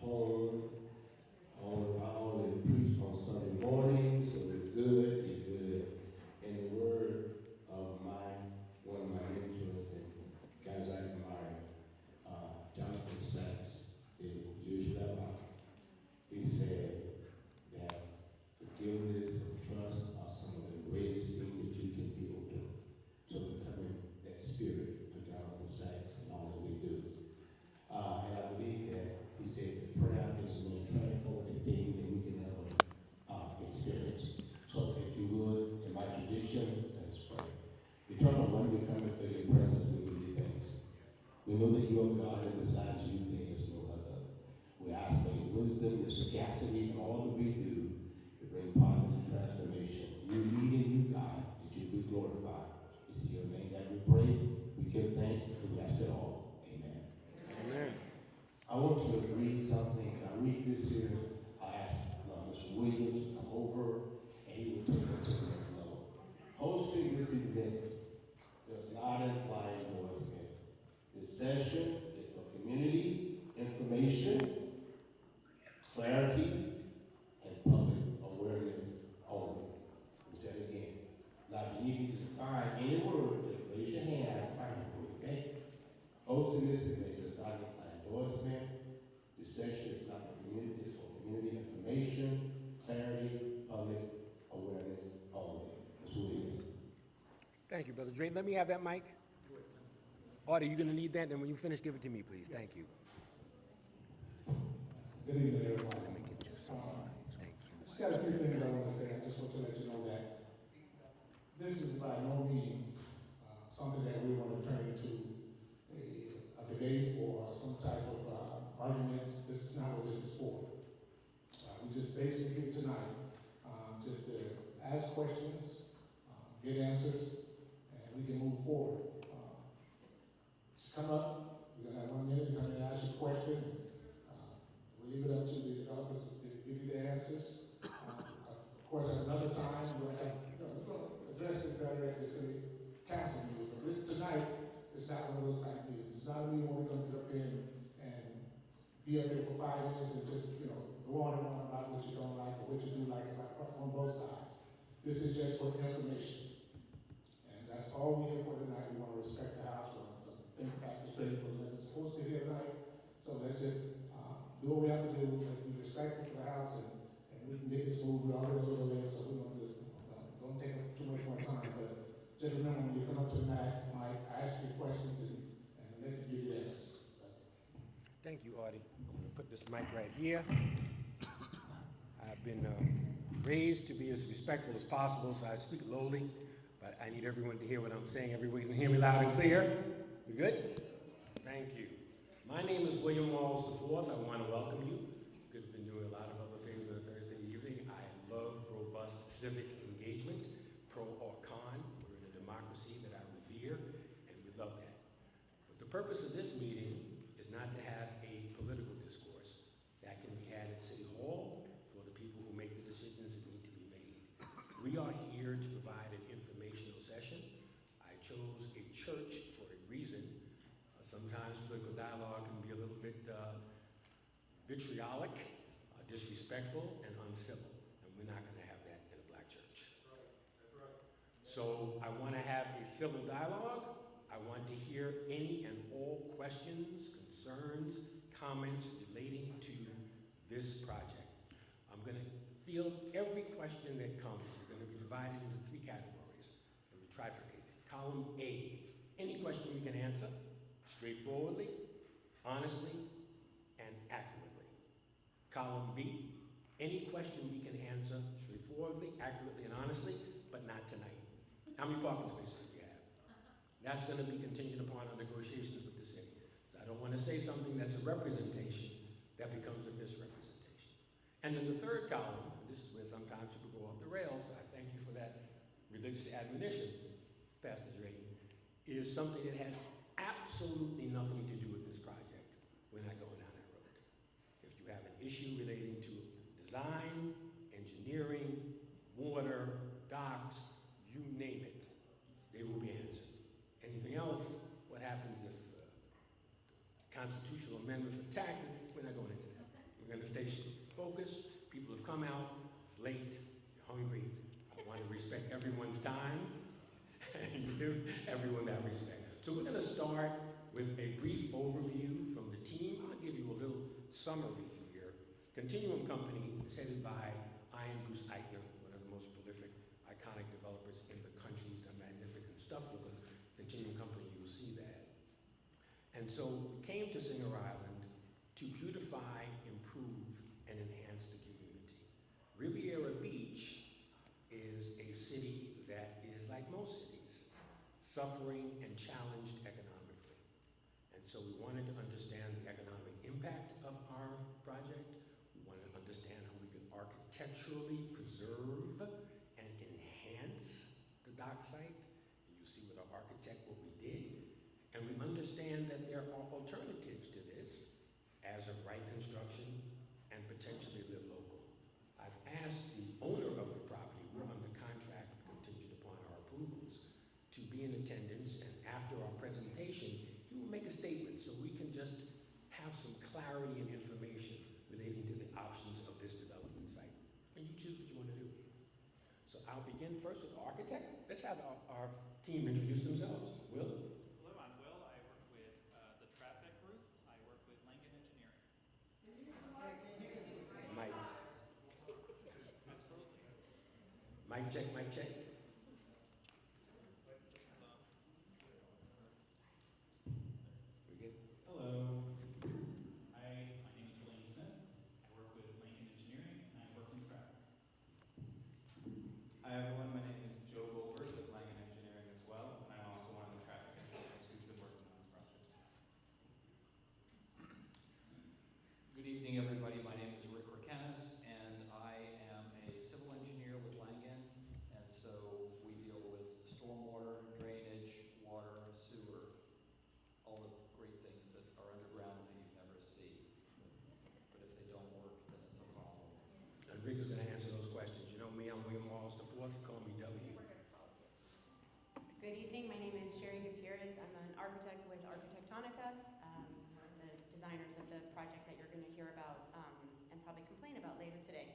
home. I only preach on Sunday morning, so you're good, you're good. And the word of one of my mentors and guys I admire, Jonathan Sachs, the Jewish rabbi, he said that forgiveness and trust are some of the greatest things that you can build up. So becoming that spirit of Jonathan Sachs and all that we do. And I believe that he says that prayer is the most transformative thing that we can ever experience. So if you would, in my tradition, let's pray. Eternal one, we come before your presence, we give you thanks. We know that you are God, and besides you, there is no other. We ask for your wisdom, your sagacity, and all that we do to bring positive transformation. You lead and you guide, that you be glorified. It's in your name that we pray, we give thanks, and we ask it all. Amen. Amen. I want you to read something. Can I read this here? I asked Mr. Williams to come over, and he will take it to the next level. Hosting this event does not imply endorsement. This session is for community information, clarity, and public awareness only. We said it again. Now, if you need to find any word, just raise your hand. I'll find it for you, okay? Hosting this event does not imply endorsement. This session is not for community, it's for community information, clarity, public awareness only. That's what it is. Thank you, Brother Dre. Let me have that mic. Artie, you're going to need that, and when you finish, give it to me, please. Thank you. Good evening, everyone. Let me get you some. Thank you. Just got a few things I want to say. I just want to let you know that this is by no means something that we want to turn into a debate or some type of arguments. This is not what this is for. We just basically here tonight just to ask questions, get answers, and we can move forward. Just come up. We're going to have 1 minute. We're going to ask you a question. We'll leave it up to the developers to give you the answers. Of course, at another time, we're going to address this better at the city council meeting. But this tonight, it's not one of those type of meetings. It's not a meeting where we're going to get up here and be up here for 5 minutes and just, go on and on about what you don't like or what you do like on both sides. This is just for information. And that's all we're here for tonight. We want to respect the house. We want to think back to straight for what it's supposed to be here tonight. So let's just do what we have to do. Let's be respectful for the house and we can get this moved. We're already a little late, so we don't take up too much more time. But just remember, when you come up to the mic, ask your questions and let them give you the answers. Thank you, Artie. I'm going to put this mic right here. I've been raised to be as respectful as possible, so I speak lowly, but I need everyone to hear what I'm saying. Everyone can hear me loud and clear. We good? Thank you. My name is William Walls IV. I want to welcome you. We've been doing a lot of other things on a Thursday evening. I love robust civic engagement, pro or con. We're in a democracy that I revere, and we love that. But the purpose of this meeting is not to have a political discourse. That can be had at City Hall for the people who make the decisions that need to be made. We are here to provide an informational session. I chose a church for a reason. Sometimes political dialogue can be a little bit vitriolic, disrespectful, and uncivil. And we're not going to have that in a black church. That's right. So I want to have a civil dialogue. I want to hear any and all questions, concerns, comments relating to this project. I'm going to field every question that comes. We're going to be divided into 3 categories. Let me trifurcate. Column A, any question we can answer straightforwardly, honestly, and accurately. Column B, any question we can answer straightforwardly, accurately, and honestly, but not tonight. How many parking spaces do you have? That's going to be contingent upon our negotiations with the city. I don't want to say something that's a representation that becomes a misrepresentation. And then the third column, this is where sometimes people go off the rails, I thank you for that religious admonition, Pastor Dre, is something that has absolutely nothing to do with this project. We're not going down that road. If you have an issue relating to design, engineering, water, docks, you name it, they will be answered. Anything else, what happens if constitutional amendment for taxes, we're not going into that. stay focused. People have come out, it's late, you're hungry. I want to respect everyone's time and give everyone that respect. So we're going to start with a brief overview from the team. I'll give you a little summary here. Continuum Company is headed by IMPLY, one of the most prolific, iconic developers in the country. He's done magnificent stuff with the Continuum Company, you'll see that. And so we came to Singer Island to beautify, improve, and enhance the community. Riviera Beach is a city that is like most cities, suffering and challenged economically. And so we wanted to understand the economic impact of our project. We wanted to understand how we can architecturally preserve and enhance the dock site. And you see with our architect what we did. And we understand that there are alternatives to this, as of right construction and potentially live local. I've asked the owner of the property, we're under contract contingent upon our approvals, to be in attendance, and after our presentation, he will make a statement so we can just have some clarity and information relating to the options of this development site. And you choose what you want to do. So I'll begin first with the architect. Let's have our team introduce themselves. Will? Hello, I'm Will. I work with the traffic group. I work with Lincoln Engineering. Mike. Absolutely. Mic check, mic check. We good? Hello. My name is William Smith. I work with Lincoln Engineering, and I work in traffic. Hi everyone, my name is Joe Goldberg with Langen Engineering as well, and I'm also one of the traffic engineers who's been working on this project. Good evening, everybody. My name is Rick Rakenas, and I am a civil engineer with Langen, and so we deal with stormwater, drainage, water, sewer, all the great things that are underground that you never see. But if they don't work, then it's a problem. And Rick is going to answer those questions. You know me, I'm William Wallace IV. Call me W. Good evening, my name is Sherry Gutierrez. I'm an architect with Architectonica, one of the designers of the project that you're going to hear about and probably complain about later today.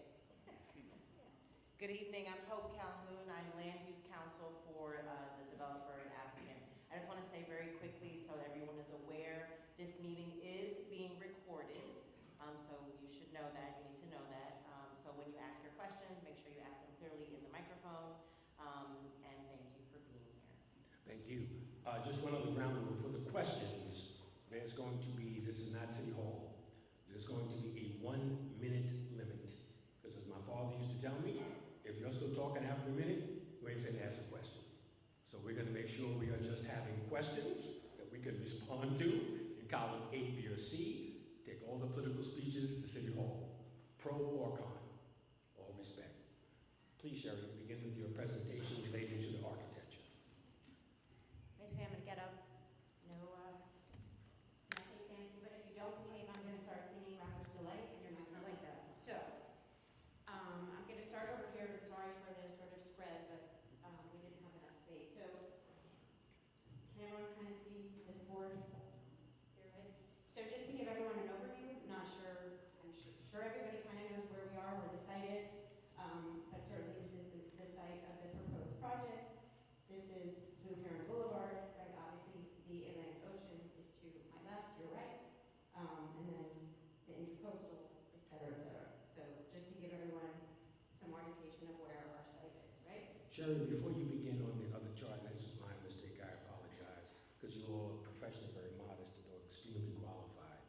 Good evening, I'm Hope Calhoun. I'm land use counsel for the developer and applicant. I just want to say very quickly so that everyone is aware, this meeting is being recorded. So you should know that, you need to know that. So when you ask your questions, make sure you ask them clearly in the microphone. And thank you for being here. Thank you. Just one other ground rule for the questions. There's going to be, this is not City Hall. There's going to be a 1-minute limit. Because as my father used to tell me, if you're still talking after a minute, you ain't finna ask a question. So we're gonna make sure we are just having questions that we can respond to in column A, B, or C. Take all the political speeches to City Hall. Pro or con. All respect. Please, Sherry, begin with your presentation relating to the architecture. Basically, I'm going to get up, nothing fancy, but if you don't behave, I'm going to start singing Rapper's Delight, and you're not going to like that. So, I'm going to start over here. Sorry for the sort of spread, but we didn't have enough space. So, can everyone kind of see this board here, right? So just to give everyone an overview, I'm sure everybody kind of knows where we are, where the site is, but certainly this is the site of the proposed project. This is Blue Heron Boulevard, right? Obviously, the Atlantic Ocean is to my left, your right, and then the Intracoastal, et cetera, et cetera. So just to give everyone some orientation of where our site is, right? Sherry, before you begin on the other chart, and this is my mistake, I apologize, because you're all professionally very modest and extremely qualified.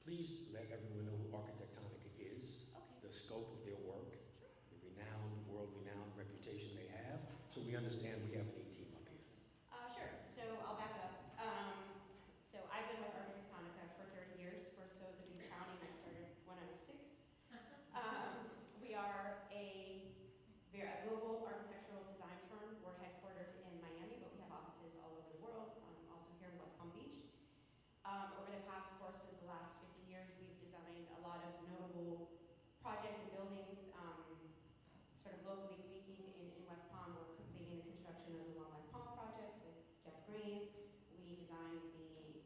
Please let everyone know who Architectonica is, Okay. the scope of their work, the renowned, world-renowned reputation they have, so we understand we have an A-team up here. Sure. So I'll back up. So I've been with Architectonica for 30 years. For those of you counting, I started when I was 6. We are a global architectural design firm. We're headquartered in Miami, but we have offices all over the world, also here in West Palm Beach. Over the past course of the last 50 years, we've designed a lot of notable projects and buildings. Sort of locally speaking, in West Palm, we're completing the construction of the One West Palm project with Jeff Green. We designed the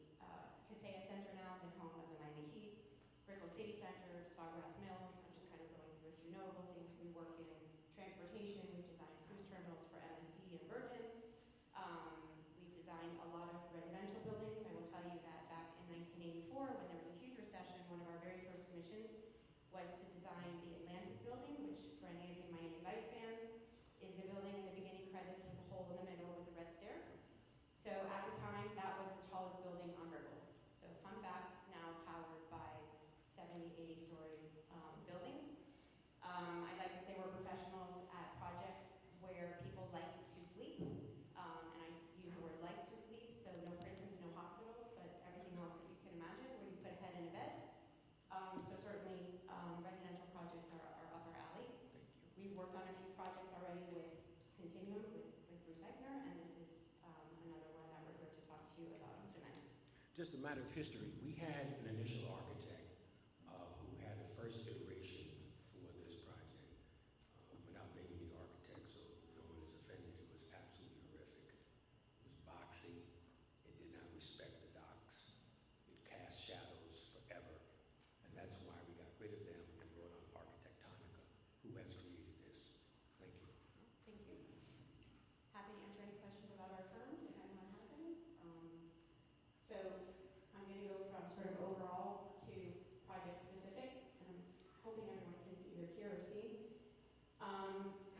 Casella Center now, the home of the Miami Heat, Brickell City Center, Sawgrass Mills. I'm just kind of going through a few notable things. We work in transportation. We design cruise terminals for MSC and Virgin. We design a lot of residential buildings. I will tell you that back in 1984, when there was a huge recession, one of our very first commissions was to design the Atlantis building, which for any of you Miami Vice fans, is the building in the beginning credits with the hole in the middle with the red stair. So at the time, that was the tallest building on Riviera. So fun fact, now towered by 70, 80-story buildings. I'd like to say we're professionals at projects where people like to sleep. And I use the word like to sleep, so no prisons, no hospitals, but everything else that you can imagine where you put a head in a bed. So certainly residential projects are up our alley. Thank you. We've worked on a few projects already with Continuum, with Bruce Eichner, and this is another one that we're here to talk to you about tonight. Just a matter of history, we had an initial architect who had the first iteration for this project. Without naming the architect, so no one is offended, it was absolutely horrific. It was boxy, it did not respect the docks, it cast shadows forever, and that's why we got rid of them and brought on Architectonica, who has created this. Thank you. Thank you. Happy to answer any questions about our firm, if anyone has any. So I'm going to go from sort of overall to project specific, and I'm hoping everyone can see either hear or see.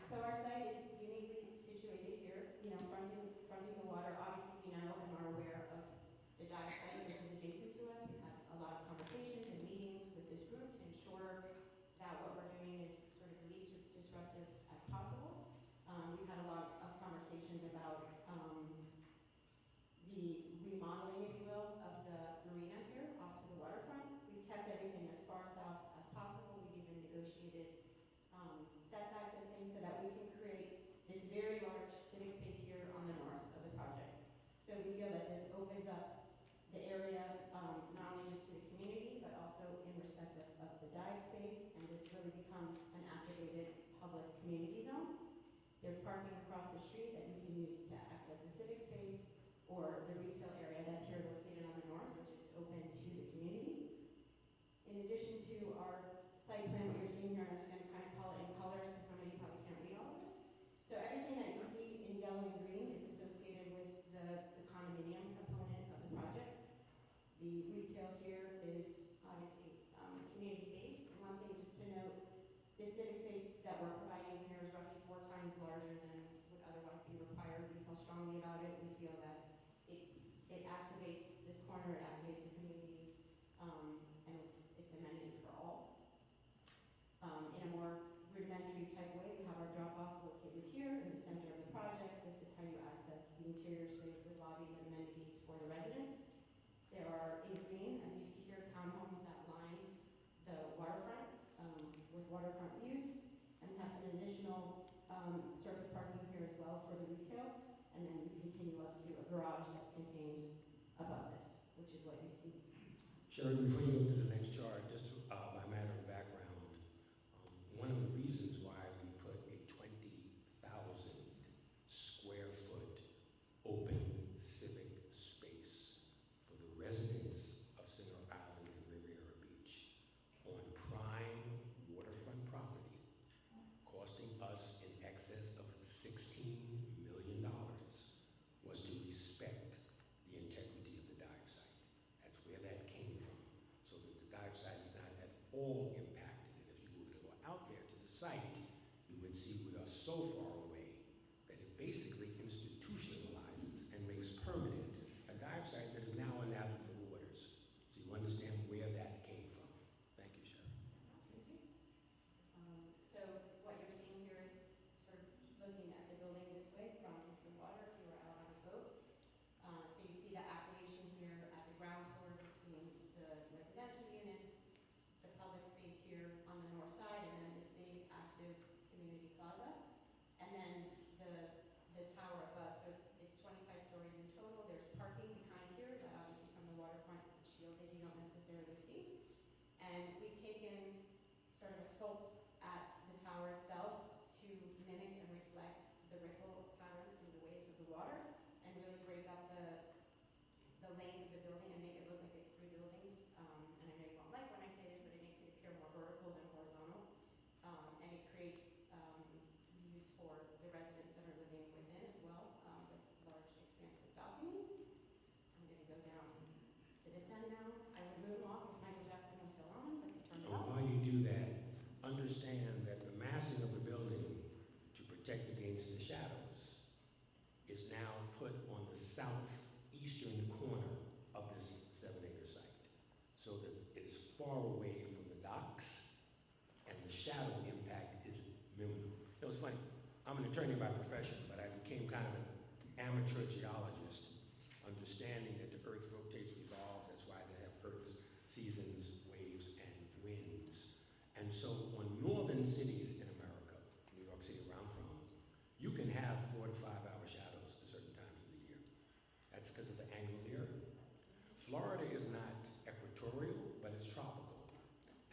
So our site is uniquely situated here, fronting the water. Obviously, we know and are aware of the dive site, which is adjacent to us. We've had a lot of conversations and meetings with this group to ensure that what we're doing is sort of the least disruptive as possible. We've had a lot of conversations about the remodeling, if you will, of the marina here off to the waterfront. We've kept everything as far south as possible. We've even negotiated setbacks and things so that we can create this very large civic space here on the north of the project. So we feel that this opens up the area not only just to the community, but also in respect of the dive space, and this really becomes an activated public community zone. There's parking across the street that you can use to access the civic space or the retail area that's here located on the north, which is open to the community. In addition to our site plan, what you're seeing here, I'm just going to kind of call it in colors because some of you probably can't read all of this. So everything that you see in yellow and green is associated with the condominium component of the project. The retail here is obviously community-based. And one thing just to note, this civic space that we're providing here is roughly 4 times larger than would otherwise be required. We feel strongly about it. We feel that it activates this corner, it activates the community, and it's amenity for all. In a more rudimentary type way, we have our drop-off located here in the center of the project. This is how you access the interior space with lobbies and amenities for the residents. There are, in green, as you see here, townhomes that line the waterfront with waterfront views, and we have some additional surface parking here as well for the retail, and then we continue up to a garage that's contained above this, which is what you see. Sherry, before you go to the next chart, just by matter of background, one of the reasons why we put a 20,000 square foot open civic space for the residents of Singer Island and Riviera Beach on prime waterfront property, costing us in excess of $16 million, was to respect the integrity of the dive site. That's where that came from, so that the dive site is not at all impacted. And if you were to go out there to the site, you would see we are so far away that it basically institutionalizes and makes permanent a dive site that is now in navigable waters. So you understand where that came from. Thank you, Sharon. Thank you. So what you're seeing here is sort of looking at the building this way from the water if you were out on a boat. So you see the activation here at the ground floor between the residential units, the public space here on the north side, and then this big active doesn't know, I would move off if Michael Jackson was still on, but they turned it And off. while you do that, understand that the massing of the building to protect against the shadows is now put on the southeastern corner of this 7-acre site, so that it's far away from the docks and the shadow impact is minimal. It was funny, I'm an attorney by profession, but I became kind of an amateur geologist, understanding that the earth rotates, revolves, that's why they have Earth's seasons, waves, and winds. And so on northern cities in America, New York City where I'm from, you can have 4 to 5 hour shadows at certain times of the year. That's because of the angle of the earth. Florida is not equatorial, but it's tropical.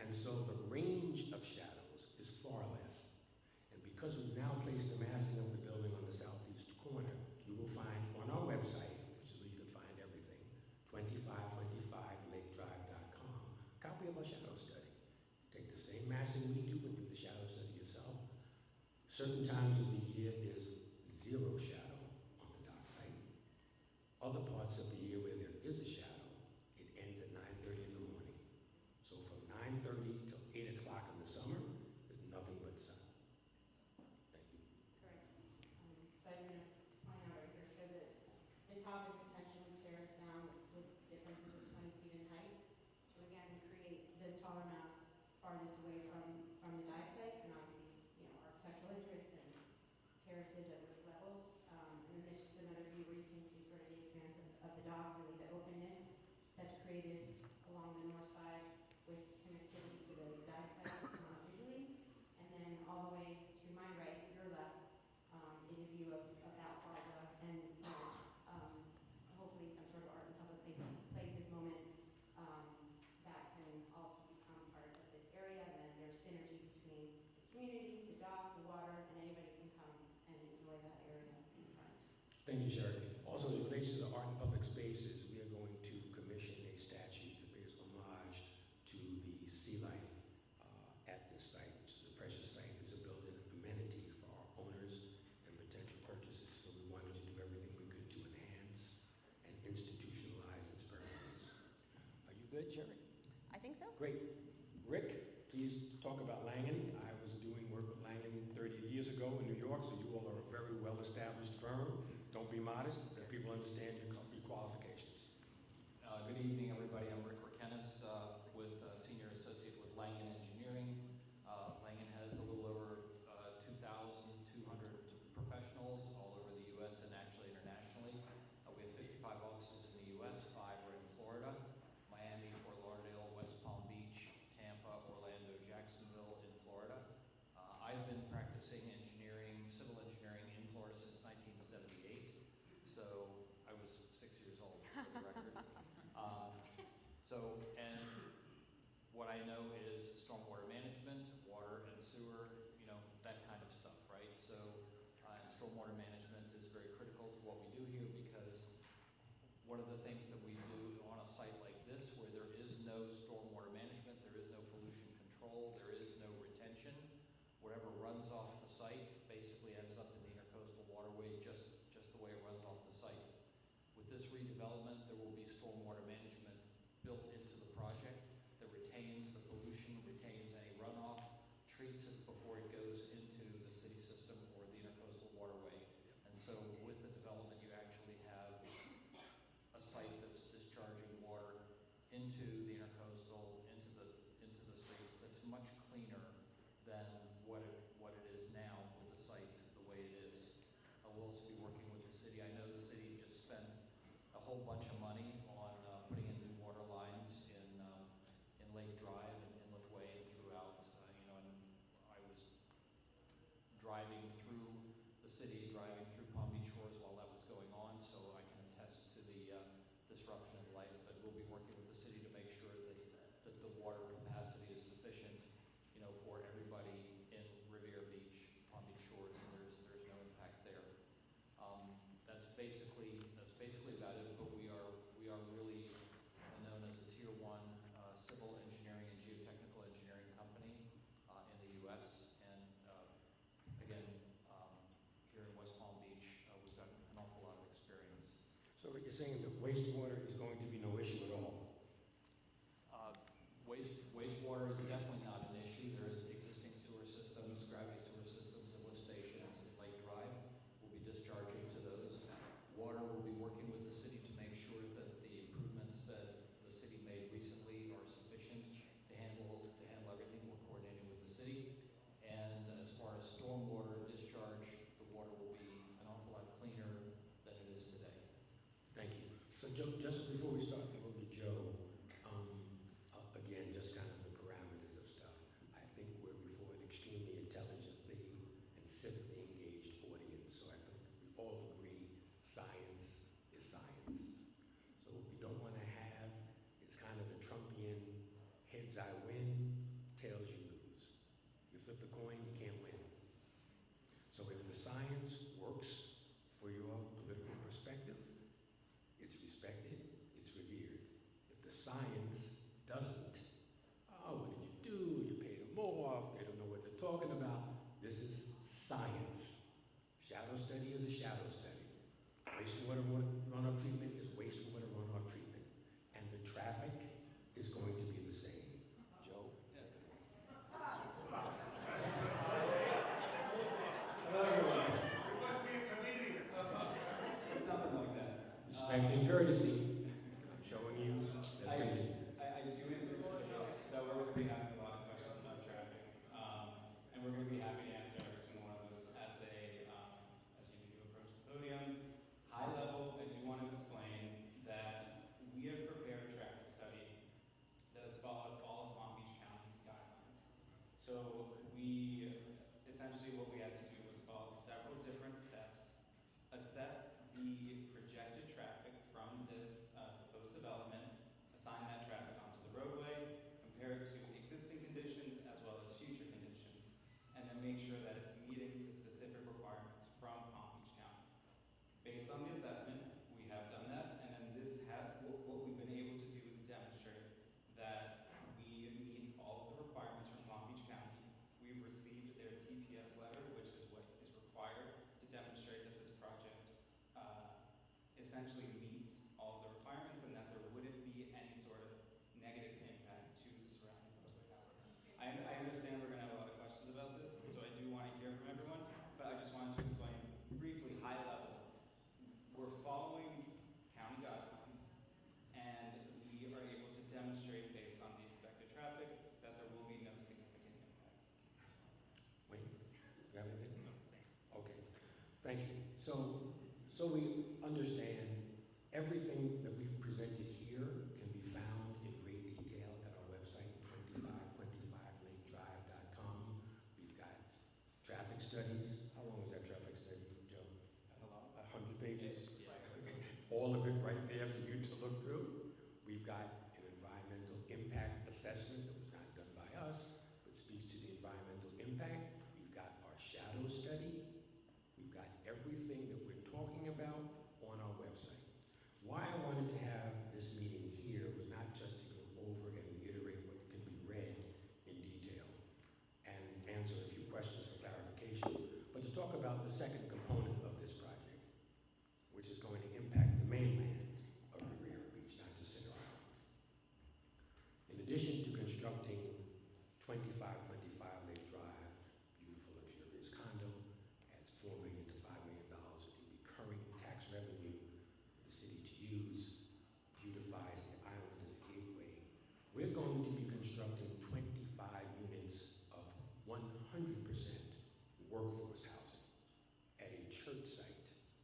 And so the range of shadows is far less. And because we've now placed the massing of the building on the southeast corner, you will find on our website, which is where you can find everything, 2525lakedrive.com, a copy of our shadow study. Take the same massing we do and do the shadow study yourself. Certain times of the year there's 0 shadow on the dock site. Other parts of the year where there is a shadow, it ends at 9:30 in the morning. So from 9:30 till 8 o'clock in the summer, there's nothing but sun. Thank you. Correct. So I was gonna point out right here, so the top is intentionally terraced down with differences of 20 feet in height, to again create the taller mass farthest away from the dive site, and obviously, architectural interest and terraces at those levels. And then there's just another view where you can see sort of the expanse of the dock, really the openness that's created along the north side with connectivity to the dive site visually. And then all the way to my right, your left, is a view of that plaza and hopefully some sort of art and public places moment that can also become part of this area. And then there's synergy between the community, the dock, the water, and anybody can come and enjoy that area in front. Thank you, Sherry. Also, as it relates to the art and public spaces, we are going to commission a statue that pays homage to the sea life at this site, which is a precious site. It's a building amenity for our owners and potential purchasers. So we wanted to do everything we could to enhance and institutionalize its permanence. Are you good, Sherry? I think so. Great. Rick, please talk about Langen. I was doing work with Langen 30 years ago in New York, so you all are a very well-established firm. Don't be modest, let people understand your qualifications. Good evening, everybody. I'm Rick Rakenis, with Senior Associate with Langen Engineering. Langen has a little over 2,200 professionals all over the U.S. and actually internationally. We have 55 offices in the U.S., 5 are in Florida, Miami, Fort Lauderdale, West Palm Beach, Tampa, Orlando, Jacksonville in Florida. I've been practicing civil engineering in Florida since 1978, so I was 6 years old, for the record. And what I know is stormwater management, water and sewer, that kind of stuff, right? So, and stormwater management is very critical to what we do here, because one of the things that we do on a site like this, where there is no stormwater management, there is no pollution control, there is no retention, whatever runs off the site basically ends up in the intercoastal waterway just the way it runs off the site. With this redevelopment, there will be stormwater management built into the project that retains the pollution, retains any runoff, treats it before it goes into the city system or the intercoastal waterway. And so with the development, you actually have a site that's discharging water into the intercoastal, into the streets, that's much cleaner than what it is now with the site the way it is. We'll also be working with the city. I know the city just spent a whole bunch of money on putting in new water lines in Lake Drive and Inlet Way and throughout. And I was driving through the city, driving through Palm Beach Shores while that was going on, so I can attest to the disruption of life. But we'll be working with the city to make sure that the water capacity is sufficient, for everybody in Riviera Beach, Palm Beach Shores, and there's no impact there. That's basically about it. But we are really known as a Tier 1 civil engineering and geotechnical engineering company in the U.S. And again, here in West Palm Beach, we've got an awful lot of experience. So what you're saying, that wastewater is going to be no issue at all? Water is definitely not an issue. There is existing sewer systems, gravity sewer systems at lift stations at Lake Drive. We'll be discharging to those. Water will be working with the city to make sure that the improvements that the city made recently are sufficient to handle everything. We're coordinating with the city. And as far as stormwater discharge, the water will be an awful lot cleaner than it is today. Thank you. So Joe, just before we start, go to Joe, again, just kind of the parameters of stuff. I think we're before an extremely intelligently and civically engaged audience, so I think we all agree science is science. So what we don't want to have is kind of the Trumpian heads I win, tails you lose. You flip the coin, you can't win. So if the science works for your political perspective, it's respected, it's revered. If the science doesn't, oh, what did you do? You paid them off, they don't know what they're talking about. This is science. Shadow study is a shadow study. Wastewater runoff treatment is wastewater runoff treatment. And the traffic is going to be the same. Joe? Hello, everyone. You must be a comedian. It's something like that. Respect and courtesy. I'm showing you. Let's continue. I do anticipate that we're going to be having a lot of questions about traffic, and we're going to be happy to answer every single one of those as you do approach the podium. High level, I do want to explain that we have prepared a traffic study that has followed all of Palm Beach County's guidelines. So essentially what we had to do was follow several different steps, assess the projected traffic from this proposed development, assign that traffic onto the roadway, compare it to existing conditions as well as future conditions, and then make sure that it's meeting the specific requirements from Palm Beach County. Based on the assessment, we have done that, and then what we've been able to do is demonstrate that we meet all of the requirements from Palm Beach County. We've received their TPS letter, which is what is required to demonstrate that this project essentially meets all of the requirements and that there wouldn't be any sort of negative impact to the surrounding public network. I understand we're going to have a lot of questions about this, so I do want to hear from everyone, but I just wanted to explain briefly, high level. We're following county guidelines, and we are able to demonstrate based on the expected traffic that there will be no significant impacts. Wait, you have anything? Okay, thank you. So we understand everything that we've presented here can be found in great detail at our website, 2525lakedrive.com. We've got traffic studies. How long was that traffic study, Joe? 100 pages? All of it right there for you to look through. We've got an environmental impact assessment that was not done by us, but speaks to the environmental impact. We've got our shadow study. We've got everything that we're talking about on our website. Why I wanted to have this meeting here was not just to go over and reiterate what can be read in detail and answer a few questions for clarification, but to talk about the second component of this project, which is going to impact the mainland of Riviera Beach, not just Center Island. In addition to constructing 2525 Lake Drive, beautiful luxurious condo, adds $4 million to $5 million in recurring tax revenue for the city to use, beautifies the island as a gateway. We're going to be constructing 25 units of 100% workforce housing at a church site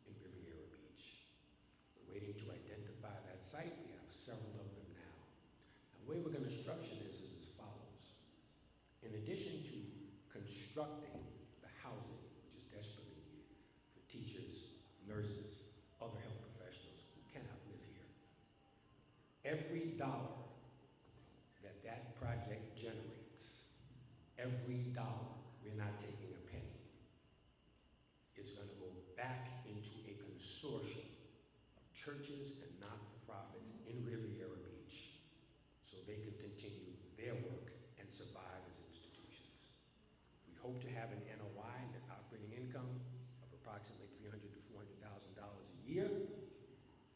in Riviera Beach. We're waiting to identify that site. We have several of them now. And the way we're going to structure this is as follows. In addition to constructing the housing, which is desperately needed for teachers, nurses, other health professionals who cannot live here, every dollar that that project generates, every dollar, we're not taking a penny, is going to go back into a consortium of churches and not-for-profits in Riviera Beach so they can continue their work and survive as institutions. We hope to have an NOI, net operating income, of approximately $300,000 to $400,000 a year,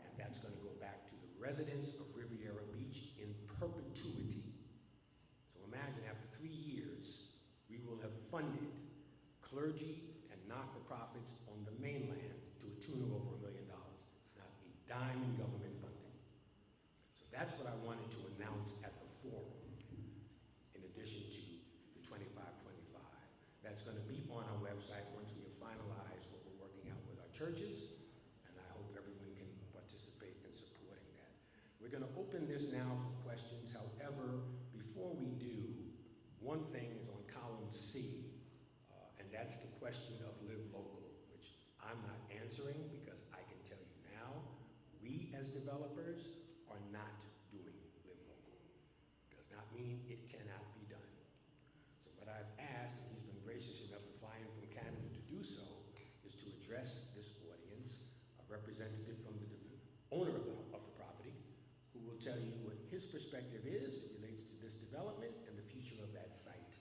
and that's going to go back to the residents of Riviera Beach in perpetuity. So imagine government funding. So that's what I wanted to announce at the forum, in addition to the 25-25. That's going to be on our website once we have finalized what we're working out with our churches, and I hope everyone can participate in supporting that. We're going to open this now for questions. However, before we do, one thing is on column C, and that's the question of live local, which I'm not answering because I can tell you now, we as developers are not doing live local. Does not mean it cannot be done. So what I've asked, and he's been gracious enough to fly in from Canada to do so, is to address this audience, a representative from the owner of the property, who will tell you what his perspective is. It relates to this development and the future of that site,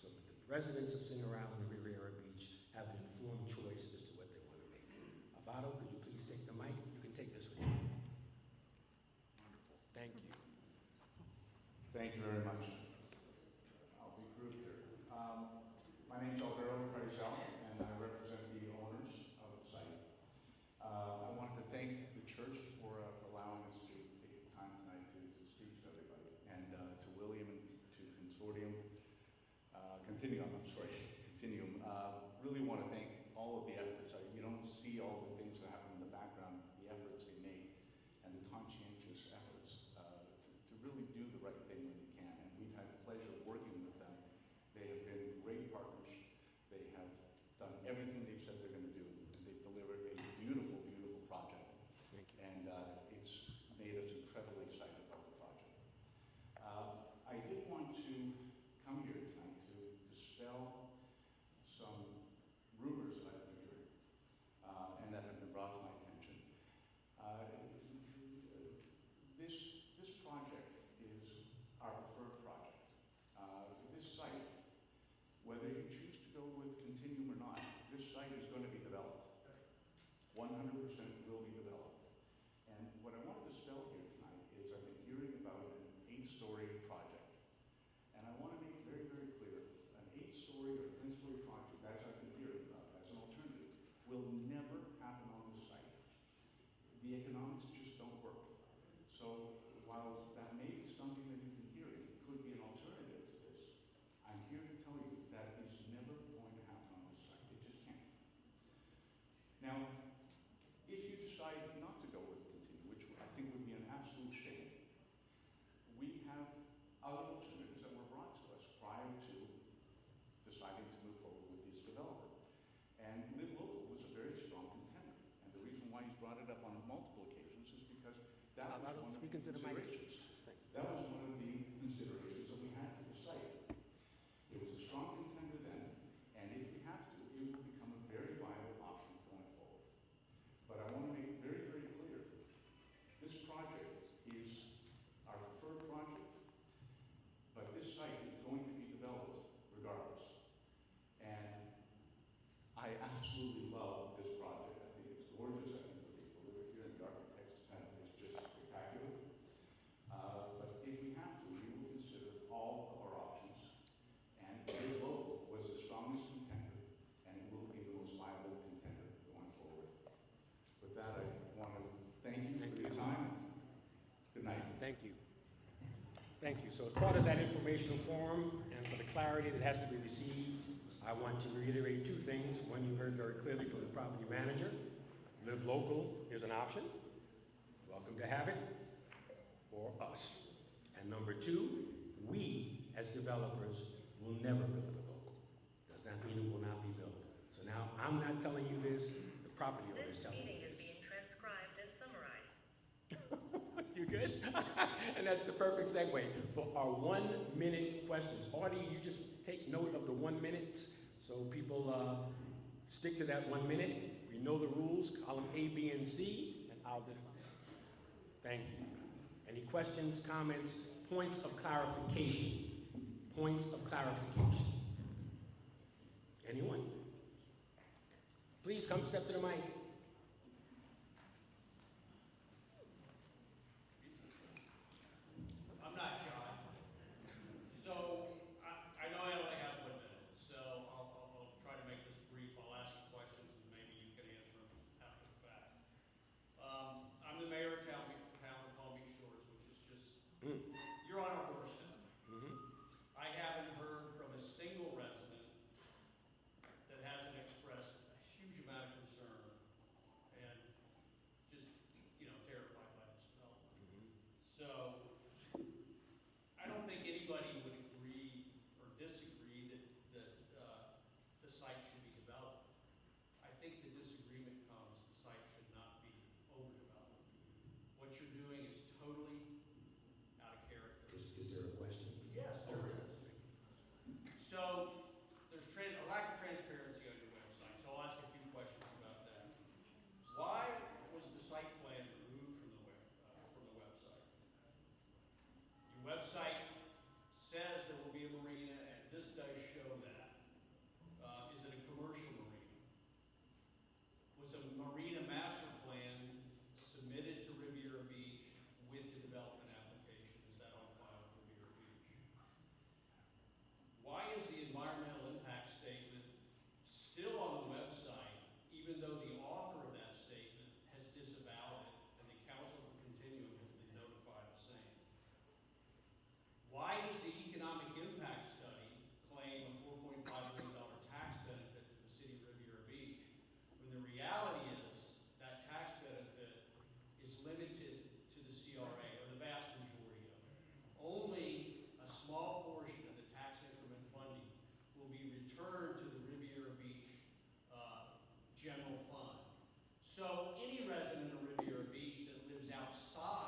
so that the residents of Singer Island and Riviera Beach have an informed choice as to what they want to make. Abato, could you please take the mic? You can take this with you. Wonderful. Thank you. Thank you very much. I'll be brief here. My name is Alberto Carrizal, and I represent the owners of the site. I wanted to thank the church for allowing us to take the time tonight to speak to everybody, and to William and to Continuum. Really want to thank all of the efforts. You don't see all the things that happen in the background, the efforts they make, and the conscientious efforts to really do the right thing when you can. And we've had the pleasure of working with them. They have been great partners. They have done everything they've said they're going to do. And they've delivered a beautiful, beautiful project. And it's made us incredibly excited about the project. I did want to come here tonight to dispel some rumors that I've been hearing and that have been brought to my attention. This project is our preferred project. This site, whether you choose to go with Continuum or not, this site is going to be developed. 100% will be developed. And what I want to dispel here tonight is I've been hearing about an 8-story project. And I want to make it very, very clear, an 8-story or 10-story project, as I've been hearing about, as an alternative, will never happen on this site. The economics just don't work. So while that may be something that you've been hearing, could be an alternative to this, I'm here to tell you that is never going to happen on this site. It just can't. Now, if you decide not to go with Continuum, which I think would be an absolute shame, we have other alternatives that were brought to us prior to deciding to move forward with this development. And Live Local was a very strong contender. And the reason why he's brought it up on multiple occasions is because that was one of the considerations. That was one of the considerations that we had for the site. It was a strong contender then, and if we have to, it will become a very viable option going forward. But I want to make it very, very clear, this project is our preferred project, but this site is going to be developed regardless. And I absolutely love this project. I think it's gorgeous. I think the people who live here and the architects is just spectacular. But if we have to, we will consider all of our options. And Live Local was the strongest contender, and it will be the most viable contender going forward. With that, I want to thank you for your time. Good night. Thank you. Thank you. So as part of that informational forum and for the clarity that has to be received, I want to reiterate 2 things. One, you heard very clearly from the property manager. Live Local is an option. Welcome to have it for us. And number 2, we as developers will never build Live Local. Does not mean it will not be built. So now I'm not telling you this, the property owner is telling you this. This meeting is being transcribed and summarized. You good? And that's the perfect segue for our 1-minute questions. Artie, you just take note of the 1 minute so people stick to that 1 minute. We know the rules, column A, B, and C, and I'll just, thank you. Any questions, comments, points of clarification? Points of clarification. Anyone? Please come step to the mic. I'm not shy. So, I know I only have 1 minute, so I'll try to make this brief. I'll ask some questions and maybe you can answer them after the fact. I'm the mayor of town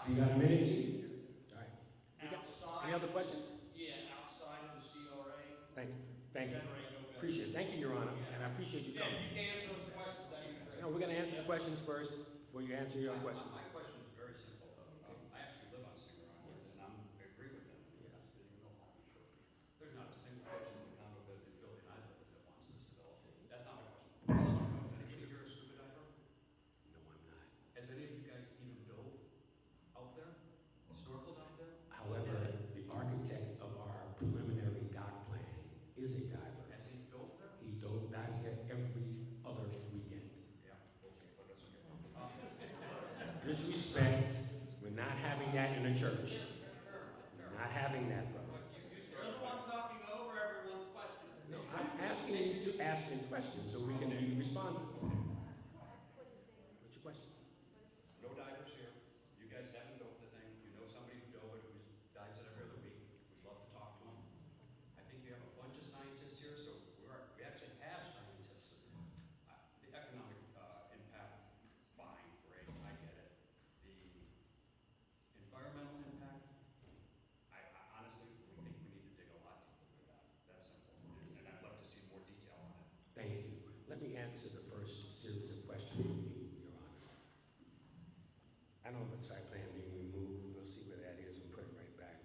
You got a minute, Chief? All right. Outside. Any other questions? Yeah, outside of the CRA. Thank you. Thank you. Generate no better. Appreciate it. Thank you, Your Honor, and I appreciate you Yeah, coming. if you can answer those questions, that'd be great. No, we're gonna answer the questions first before you answer your question. My question is very simple. I actually live on Singer Island, and I agree with them. Yes. There's no harm, sure. There's not a single person in the condo building I live in that wants this developed. That's not my question. All I want to know is, anybody here a scuba diver? No, I'm not. Has any of you guys even dove out there? Snorkeled out there? However, the architect of our preliminary dock plan is a diver. Has he dove there? He dives there every other weekend. Yeah, bullshit, but that's okay. Disrespect, we're not having that in a church. We're not having that, brother. You're the one talking over everyone's question. No, I'm asking you to ask me questions so we can be responsive. What's your question? No divers here. You guys haven't dove the thing. You know somebody who dove it who dives it every other week. We'd love to talk to him. I think you have a bunch of scientists here, so we actually have scientists. The economic impact, fine, great, I get it. The environmental impact, I honestly, we think we need to dig a lot deeper with that. That's simple. And I'd love to see more detail on it. Thank you. Let me answer the first series of questions from you, Your Honor. I know the site plan being removed. We'll see where that is and put it right back.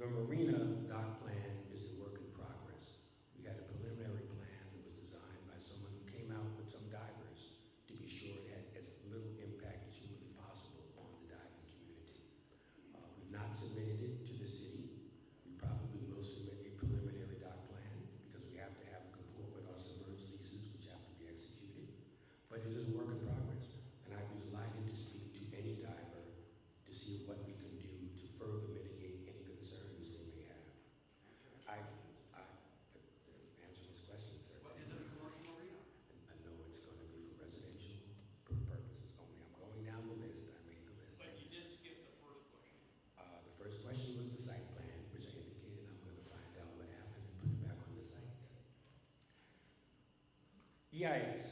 The marina dock plan is a work in progress. We had a preliminary plan that was designed by someone who came out with some divers to be sure it had as little impact as humanly possible on the diving community. We've not submitted it to the city. We probably will submit a preliminary dock plan because we have to have it comport with our submerged leases, which have to be executed. But it is a work in progress, and I'd be delighted to speak to any diver to see what we can do to further mitigate any concerns they may have. Answering his question, sir. But is it a commercial marina? No, it's going to be for residential purposes only. I'm going down the list. I made the list. But you did skip the first question. The first question was the site plan, which I indicated I'm going to find out what happened and put it back on the site. EIS.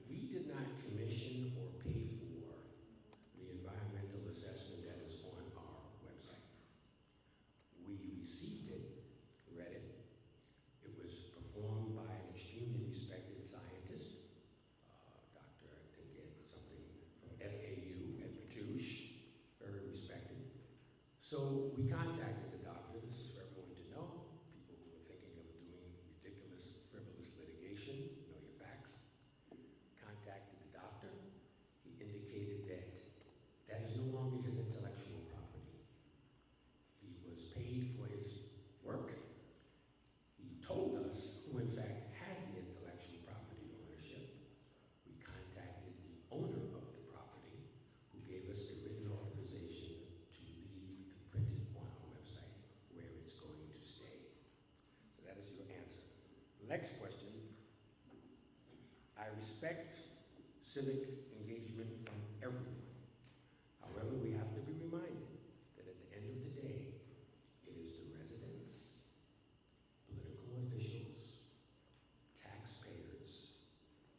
We did not commission or pay for the environmental assessment that is on our website. We received it, read it. It was performed by an extremely respected scientist, Dr. I think something from FAU at Petouche, very respected. So we contacted the doctor. This is for everyone to know. People who are thinking of doing ridiculous, frivolous litigation, know your facts. Contacted the doctor. He indicated that that is no longer his intellectual property. He was paid for his work. He told us who in fact has the intellectual property ownership. We contacted the owner of the property who gave us a written authorization to leave and print it on our website where it's going to stay. So that is your answer. Next question. I respect civic engagement from everyone. However, we have to be reminded that at the end of the day, it is the residents, political officials, taxpayers,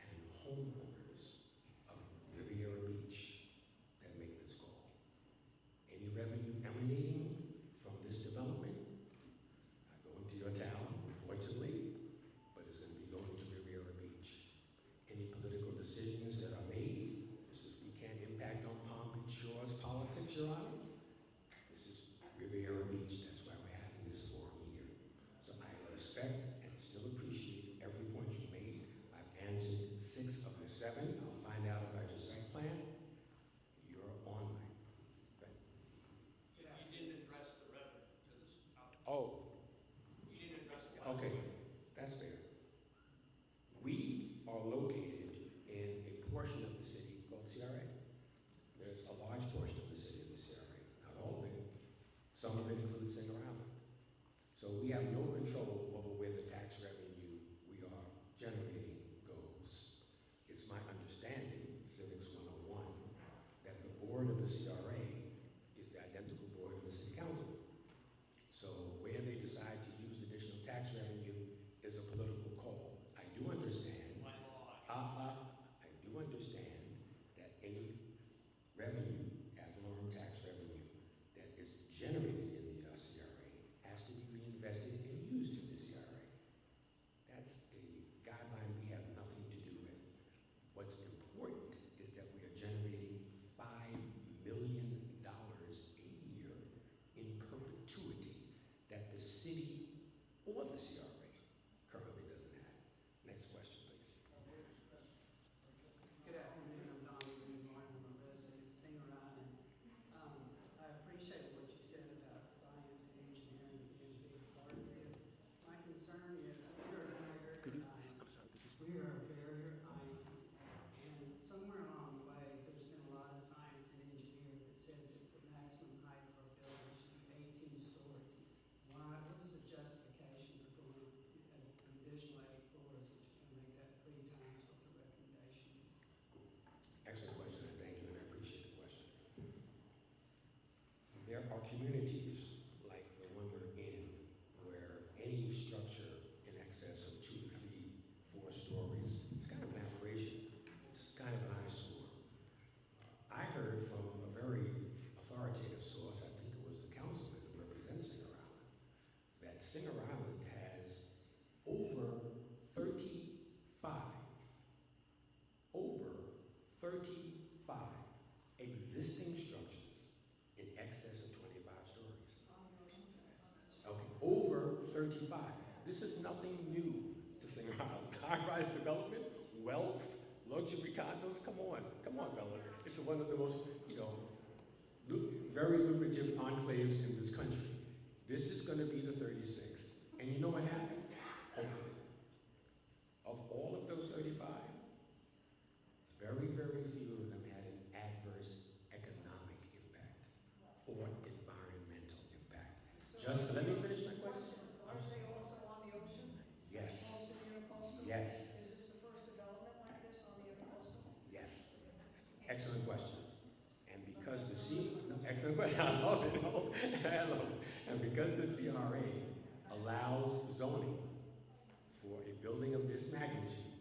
and homeowners of Riviera Beach that make this call. Any revenue emanating from this development, not going to your town, unfortunately, but it's going to be going to Riviera Beach. Any political decisions that are made, we can't impact on Palm Beach Shores politics, Your Honor. This is Riviera Beach. That's why we're having this forum here. So I respect and still appreciate every point you made. I've answered 6 of the 7. I'll find out about your site plan. You're on my. Right. You didn't address the revenue to this. Oh, You didn't address the last okay. question. That's fair. We are located in a portion of the city called CRA. There's a large portion of the city in the CRA, not all of it. Some of it includes Singer Island. So we have no control over where the tax revenue we are generating goes. It's my understanding, Civics 101, that the board of the CRA is the identical board of the city council. So where they decide to use additional tax revenue is a political call. I do understand. By law. I do understand that any revenue, ad valorem tax revenue, that is generated in the CRA has to be reinvested and used in the CRA. That's a guideline we have nothing to do with. What's important is that we are generating $5 million a year in perpetuity that the city or the CRA currently doesn't have. Next question, please. Good afternoon, I'm Don Green, I'm a resident of Singer Island. I appreciate what you said about science and engineering being a big part of this. My concern is we are a barrier island. We are a barrier island, and somewhere along the way, there's been a lot of science and engineering that says that the maximum height for a building should be 18 stories. Why? What is the justification for going an additional 8 floors, which is going to make that 3 times what the recommendation is? Excellent question, and thank you, and I appreciate the question. There are communities like the one we're in where any structure in excess of 2, 3, 4 stories is kind of an aberration. It's kind of an eyesore. I heard from a very authoritative source, I think it was the councilman who represents Singer Island, that Singer Island has over 35 existing structures in excess of 25 stories. Okay, over 35. This is nothing new to Singer Island. High-rise development, wealth, luxury condos, come on, fellas. It's one of the most, very lucrative enclaves in this country. This is going to be the 36th. And you know what happened? Hopefully. Of all of those 35, very, very few of them had an adverse economic impact or environmental impact. Just let me finish my question. Are they also on the ocean? Yes. Also near coastal? Yes. Is this the first development like this on the coastal? Yes. Excellent question. And because the excellent question. I love it. I love it. And because the CRA allows zoning for a building of this magnitude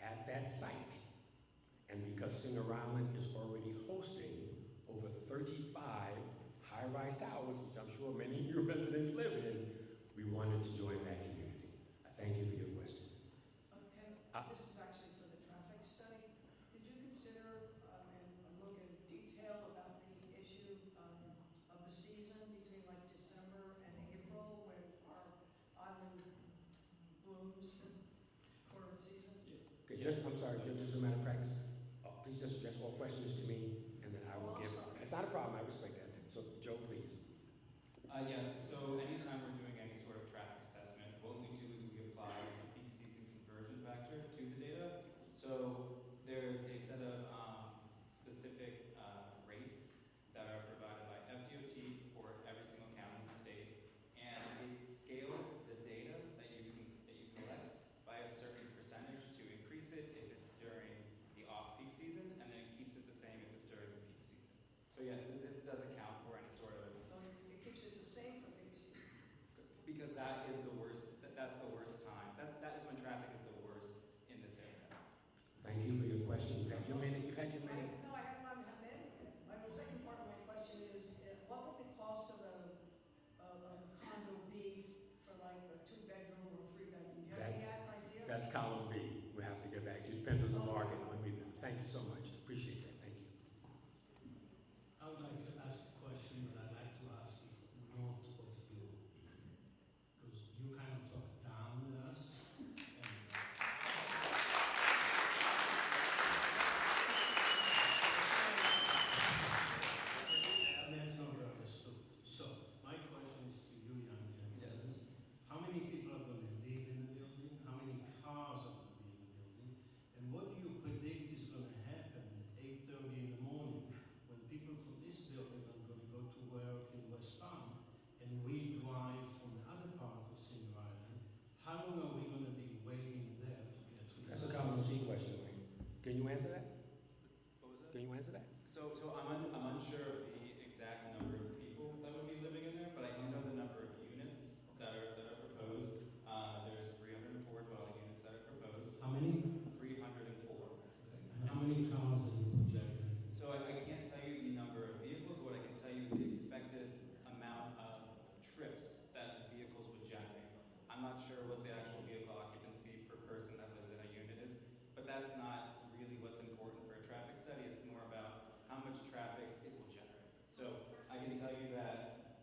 at that site, and because Singer Island is already hosting over 35 high-rise towers, which I'm sure many of your residents live in, we wanted to join that community. I thank you for your question. Okay, this is actually for the traffic study. Did you consider and look in detail about the issue of the season between like December and April when our island blooms for the season? Okay, I'm sorry, just a matter of practice. Please just address all questions to me, and then I will give. It's not a problem. I respect that. So, Joe, please. Yes, so anytime we're doing any sort of traffic assessment, what we do is we apply the peak season conversion factor to the data. So there's a set of specific rates that are provided by FDOT for every single county in the state, and it scales the data that you collect by a certain percentage to increase it if it's during the off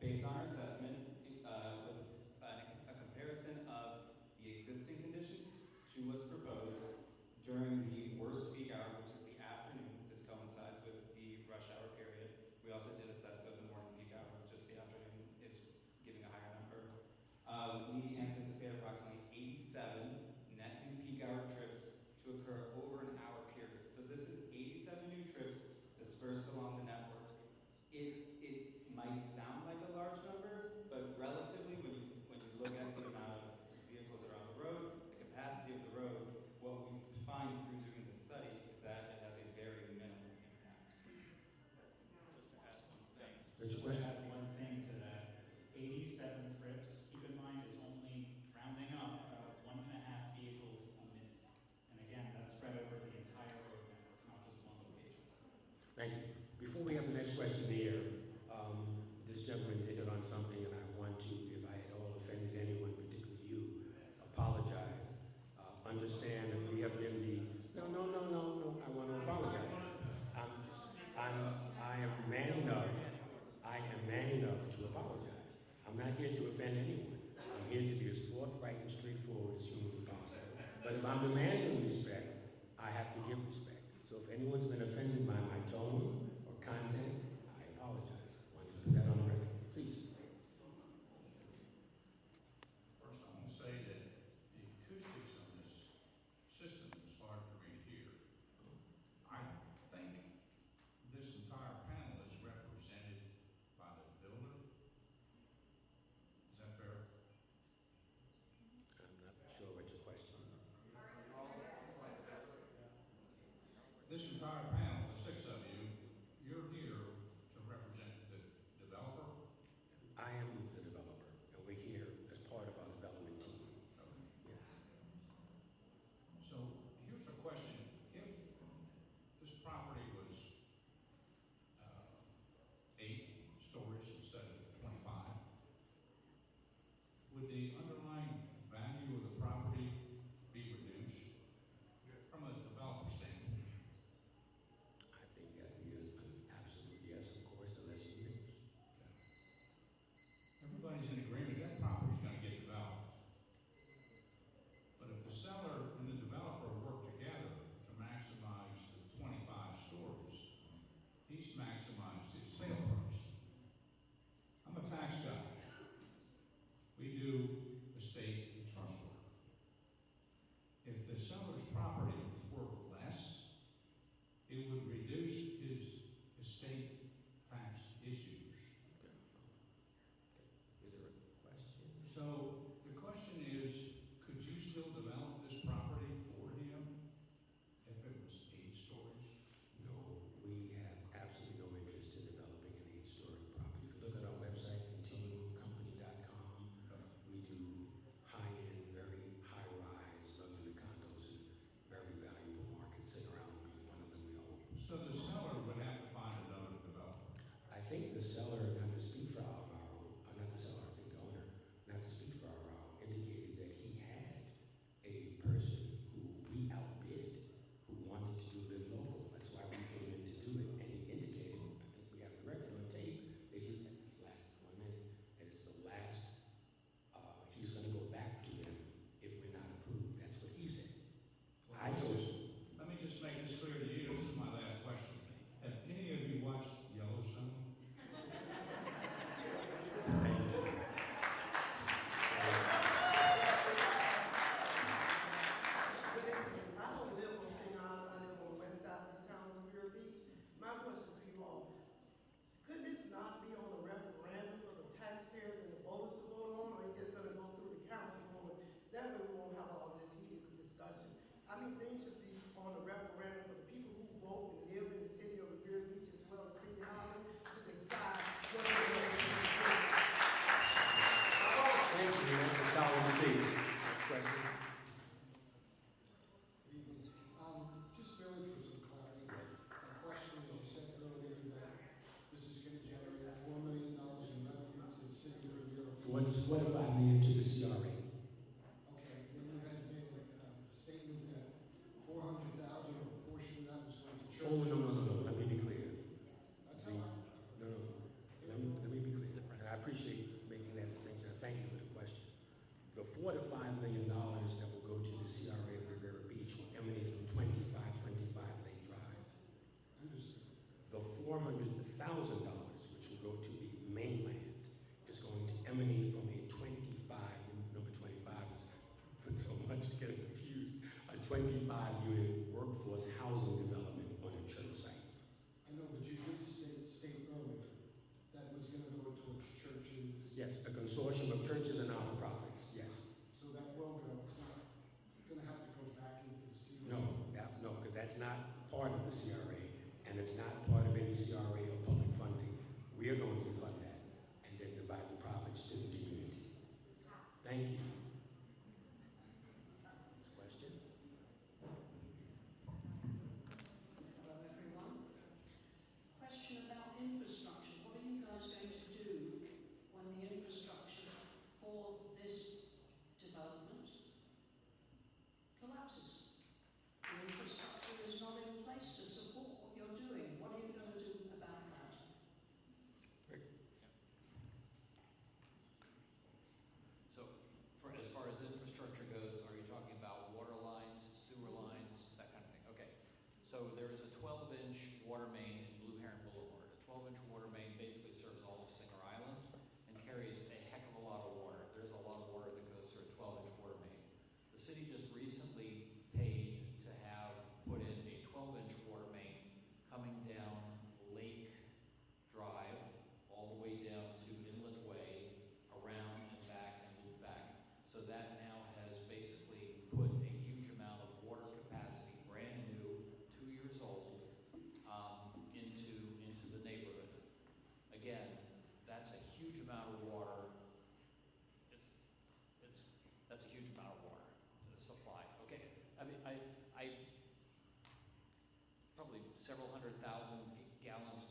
Based on our assessment, with a comparison of the existing conditions to what's proposed during the worst peak hour, which is the afternoon, this coincides with the rush hour period. We also did assess of the morning peak hour, just the afternoon is giving a higher number. We anticipate approximately 87 net new peak hour trips to occur over an hour period. So this is 87 new trips dispersed along the network. It might sound like a large number, but relatively, when you look at the amount of vehicles that are on the road, the capacity of the road, what we find through doing this study is that it has a very minimal impact. Just to add one thing. There's a Just to question. add one thing to that, 87 trips, keep in mind, is only rounding up about 1.5 vehicles a minute. And again, that's spread over the entire road network, not just one location. Thank you. Before we have the next question here, this gentleman did it on something, and I want to, if I at all offended anyone, particularly you, apologize. Understand that we have been the, no, I want to apologize. I am man enough to apologize. I'm not here to offend anyone. I'm here to be as forthright and straightforward as humanly possible. But if I'm demanding respect, I have to give respect. So if anyone's been offended by my tone or content, I apologize. I want to put that on the record. Please. First, I want to say that the acoustics on this system is hard for me to hear. I think this entire panel is represented by the builder. Is that fair? I'm not sure what your question is. This entire panel, the 6 of you, you're here to represent the developer? I am the developer, and we're here as part of our development team. Okay. Yes. So here's a question. If this property was 8 stories instead of 25, would the underlying value of the property be reduced from a developer standpoint? I think that is an absolute yes, of course, the less you mix. Everybody's in agreement that property's gonna get developed. But if the seller and the developer work together to maximize the 25 stories, he's maximized his sale price. I'm a tax guy. We do estate and trust work. If the seller's property was worth less, it would reduce his estate tax issues. Is there a question? So the question is, could you still develop this property for him if it was 8 stories? No, we have absolutely no interest in developing an 8-story property. If you look at our website, continuumcompany.com, we do high-end, very high-rise luxury condos in very valuable markets. Sit around being one of them we own. So the seller would have to find another developer. I think the seller, not to speak for our not the seller, I think the owner, not to speak for our indicated that he had a person who we outbid who wanted to live local. That's why we came in to do it. And he indicated, I think we have the record on tape, that he's last 1 minute, and it's the last, he's going to go back to them if we're not approved. That's what he said. I chose. Let me just make this clear to you. This is my last question. Have any of you watched Yellowstone? Thank you. I don't live on St. Island, I live on the west side of the town of Riviera Beach. My question to you all, could this not be on the referendum for the taxpayers and the voters to vote on, or it's just gonna go through the council vote? That way we won't have all this heated discussion. I mean, things should be on the referendum for the people who vote and live in the city of Riviera Beach as well as St. Island to decide what they're going to do. Thank you. That's all we see. Next question. Good evening. Just really for some clarity, my question is, you said earlier that this is going to generate $4 million in revenue to the city of Riviera. $45 million to the CRA. Okay, then you had made a statement that 400,000 or a portion of that was going to churches. Oh, no. Let me be clear. That's how I. No. Let me be clear. And I appreciate which will go to the mainland, is going to emanate from a 25, number 25 is put so much to get it confused, a 25-unit workforce housing development on a church site. I know, but you did state earlier that was gonna go towards churches. Yes, a consortium of churches and not-for-profits, yes. So that will go, it's not gonna have to go back into the CRA. No, because that's not part of the CRA, and it's not part of any CRA or public funding. We are going to fund that and then divide the profits to the community. Thank you. Next question? Hello, everyone. Question about infrastructure. What are you guys going to do when the infrastructure for this development collapses? The infrastructure is not in place to support what you're doing. What are you going to do about that? So, as far as infrastructure goes, are you talking about water lines, sewer lines, that kind of thing? Okay. So there is a 12-inch water main in Blue Heron Boulevard. A 12-inch water main basically serves all of Singer Island and carries a heck of a lot of water. There's a lot of water that goes through a 12-inch water main. The city just recently paid to have put in a 12-inch water main coming down Lake Drive all the way down to Inlet Way, around and back and loop back. So that now has basically put a huge amount of water capacity, brand new, 2 years old, into the neighborhood. Again, that's a huge amount of water. That's a huge amount of water, the supply. Okay, I mean, I probably several 100,000 gallons.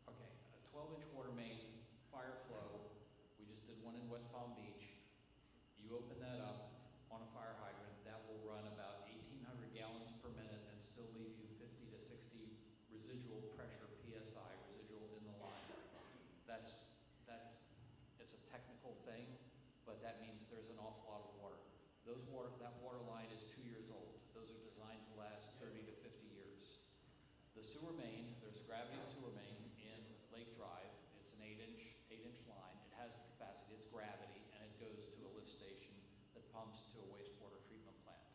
Okay, a 12-inch water main, fire flow. We just did one in West Palm Beach. You open that up on a fire hydrant, that will run about 1,800 gallons per minute and still leave you 50 to 60 residual pressure PSI, residual in the line. It's a technical thing, but that means there's an awful lot of water. That water line is 2 years old. Those are designed to last 30 to 50 years. The sewer main, there's a gravity sewer main in Lake Drive. It's an 8-inch line. It has the capacity, it's gravity, and it goes to a lift station that pumps to a wastewater treatment plant.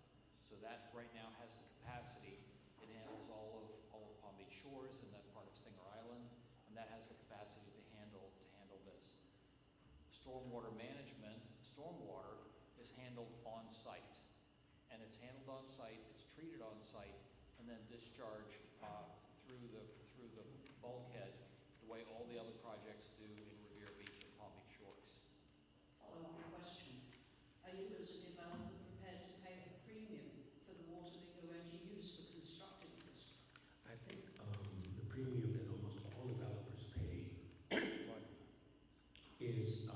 So that right now has the capacity. It handles all of Palm Beach Shores and that part of Singer Island, and that has the capacity to handle this. Stormwater management, stormwater is handled on site, and it's handled on site. It's treated on site, and then discharged through the bulkhead, the way all the other projects do in Riviera Beach and Palm Beach Shores. Follow-on question. Are you as a developer prepared to pay a premium for the water that you're going to use for constructing this? I think the premium that almost all developers pay is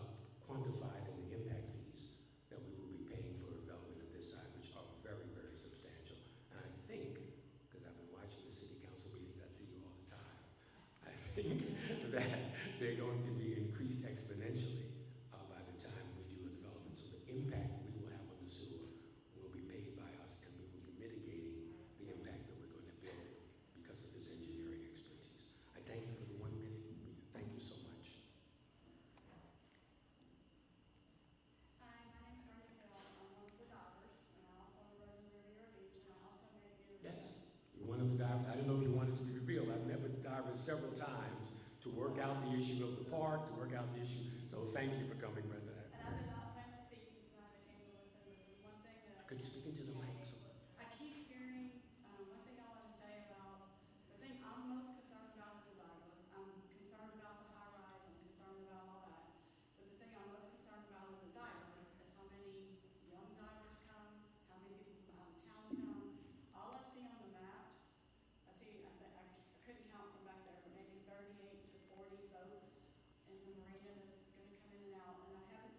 quantified in the impact fees that we will be paying for development of this side, which are very, very substantial. And I think, because I've been watching the city council meetings, I see you all the time, I think that they're going to be increased exponentially by the time we do a development. So the impact we will have on the sewer will be paid by us, and we will be mitigating the impact that we're going to build because of this engineering expertise. I thank you for the 1 minute. Thank you so much. Hi, my name's Martha Hill. I'm one of the daughters, and I also live in Riviera Beach, and I also made it in. Yes, you're one of the divers. I don't know if you wanted to be revealed. I've met with divers several times to work out the issue of the park, to work out the issue. So thank you for coming, Brenda. And I've been not planning on speaking tonight. I came to listen, but there's one thing that Could you speak into the mic? I keep hearing. One thing I want to say about the thing I'm most concerned about as a diver. I'm concerned about the high rise. I'm concerned about all that. But the thing I'm most concerned about as a diver is how many young divers come, how many people from out of town come. All I see on the maps, I couldn't count from back there, but maybe 38 to 40 boats in the marina that's going to come in and out. And I haven't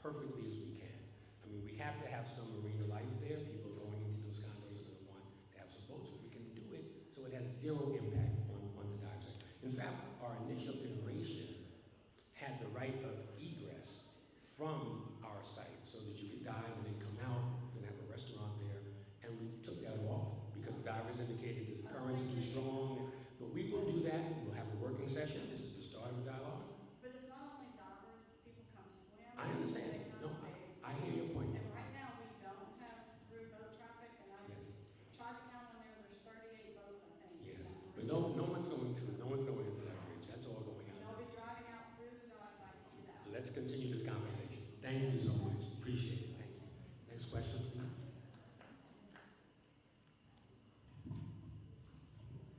perfectly as we can. I mean, we have to have some marina life there. People going into those condos are going to want to have some boats, but we can do it so it has zero impact on the dive site. In fact, our initial iteration had the right of egress from our site so that you could dive and then come out and have a restaurant there. And we took that off because divers indicated that the currents are too strong. But we will do that. We'll have a working session. This is the start of the dialogue. But it's not only divers, people come swim. I understand. they come, No, they- I hear your point. And right now, we don't have through boat traffic, and I Yes. tried to count on there, there's 38 boats, I think. Yes. in that But marina. no one's going through. No one's going into that bridge. That's all going And out. they'll be driving out through the dock site to get out. Let's continue this conversation. Thank you so much. Appreciate it. Thank you. Next question, please.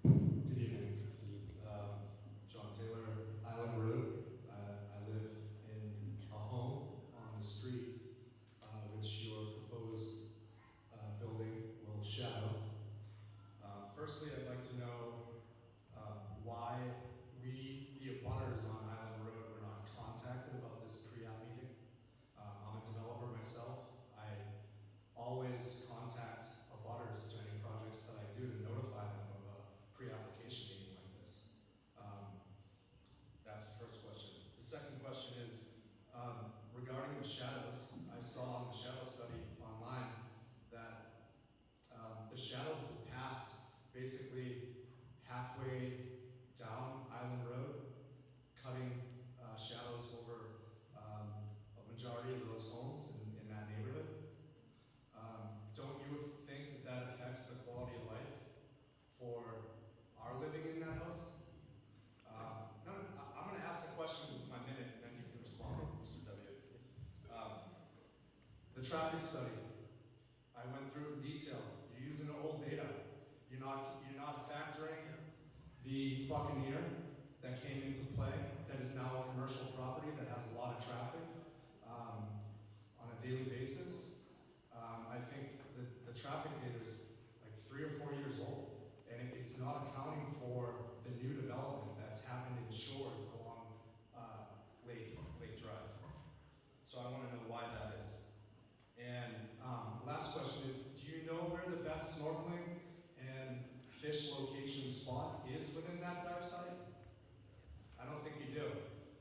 Good evening. John Taylor, Island Road. I live in a home on the street which your proposed building will shadow. Firstly, I'd like to know why we, the abutters on Island Road, were not contacted about this pre-app meeting. I'm a developer myself. I always contact abutters to any projects that I do to notify them of a pre-application meeting like this. That's the first question. The second question is regarding the shadows. I saw in the shadow study online that the shadows will pass basically halfway down Island Road, cutting shadows over a majority of those homes in that neighborhood. Don't you think that that affects the quality of life for our living in that house? I'm going to ask the questions with my minute, and then you can respond, Mr. W. The traffic study, I went through in detail. You're using old data. You're not factoring the Buccaneer that came into play, that is now a commercial property that has a lot of traffic on a daily basis. I think the traffic data is like 3 or 4 years old, and it's not accounting for the new development that's happened in shores along Lake Drive. So I want to know why that is. And last question is, do you know where the best snorkeling and fish location spot is within that dive site? I don't think you do,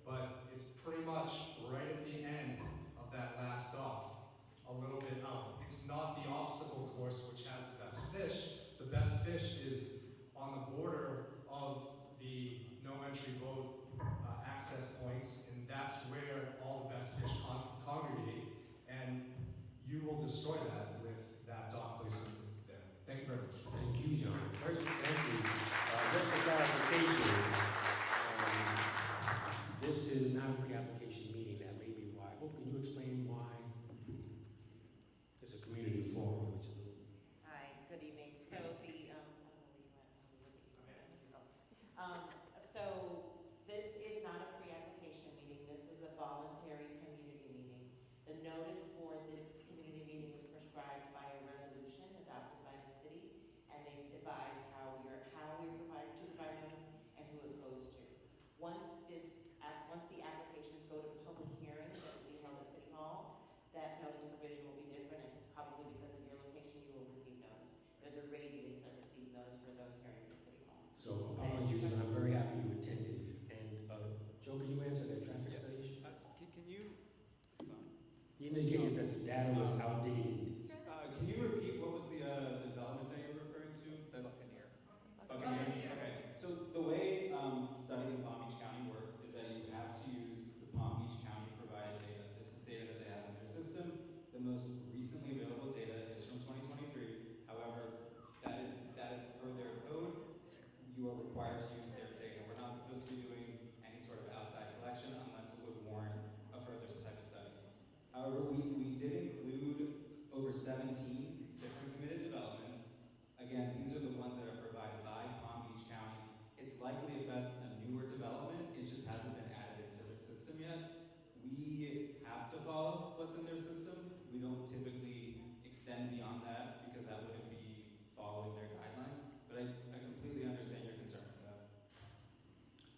but it's pretty much right at the end of that last dock, a little bit out. It's not the obstacle course which has the best fish. The best fish is on the border of the no entry boat access points, and that's where all the best fish congregate, and you will destroy that with that dock placement there. Thank you very much. Thank you, John. First, thank you. Just for clarification, this is not a pre-application meeting. That may be why. Hope, can you explain why it's a community forum, which is a little... Hi, good evening. So so this is not a pre-application meeting. This is a voluntary community meeting. The notice for this community meeting is prescribed by a resolution adopted by the city, and they advise how we're required to provide notice and who it goes to. Once the applications go to public hearing that will be held at City Hall, that notice provision will be different, and probably because of your location, you will receive notice. There's a radius that receives notice for those hearings at City Hall. So apologies, but I'm very happy you attended. And Joe, can you answer that traffic study issue? Can you? You indicated that the data was outdated. Can you repeat what was the development that you're referring to? That's Buccaneer. Okay. So the way studies in Palm Beach County work is that you have to use the Palm Beach County provided data. This is data that they have in their system. The most recently available data is from 2023. However, that is per their code. You are required to use their data. We're not supposed to be doing any sort of outside collection unless it would warrant a further type of study. However, we did include over 17 different committed developments. Again, these are the ones that are provided by Palm Beach County. It's likely if that's a newer development, it just hasn't been added into their system yet. We have to follow what's in their system. We don't typically extend beyond that because that wouldn't be following their guidelines. But I completely understand your concern with that.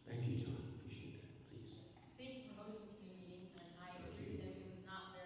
Thank you, John. Appreciate that. Please. Thank you for hosting the community meeting, and I agree that it was not very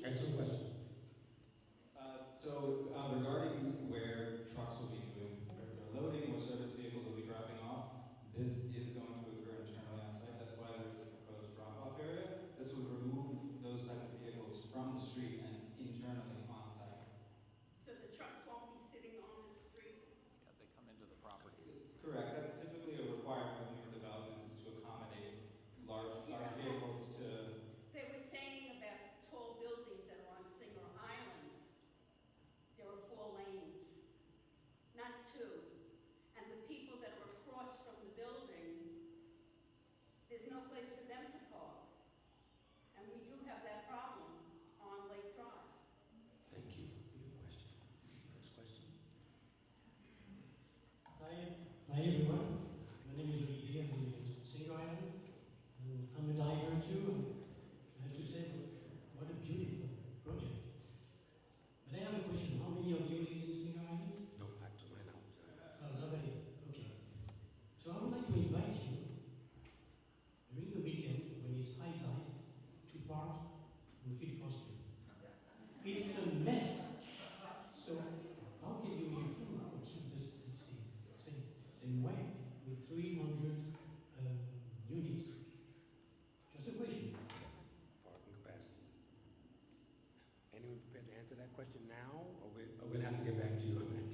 Excellent question. Regarding where trucks will be doing their loading or service vehicles will be dropping off, this is going to occur internally on site. That's why there is a proposed drop-off area. This would remove those type of vehicles from the street and internally on site. So the trucks won't be sitting on the street? Yeah, they come into the property. Correct. That's typically a requirement of newer developments is to accommodate large vehicles to. They were saying about tall buildings that are on Singer Island, there are 4 lanes, not 2. And the people that are across from the building, there's no place for them to park. And we do have that problem on Lake Drive. Thank you. Good question. Next question. Hi everyone. My name is Riviera. I live in Singer Island. I'm a diver too, and I have to say, what a beautiful project. But I have a question. How many of you live in Singer Island? No, back to my knowledge. Oh, nobody. Okay. So I would like to invite you during the weekend when it's high tide to park on Fifth Street. It's a mess. So how can you keep this same way with 300 units? Just a question. Parking capacity. Anyone prepared to answer that question now, or we're going to have to get back to you on that?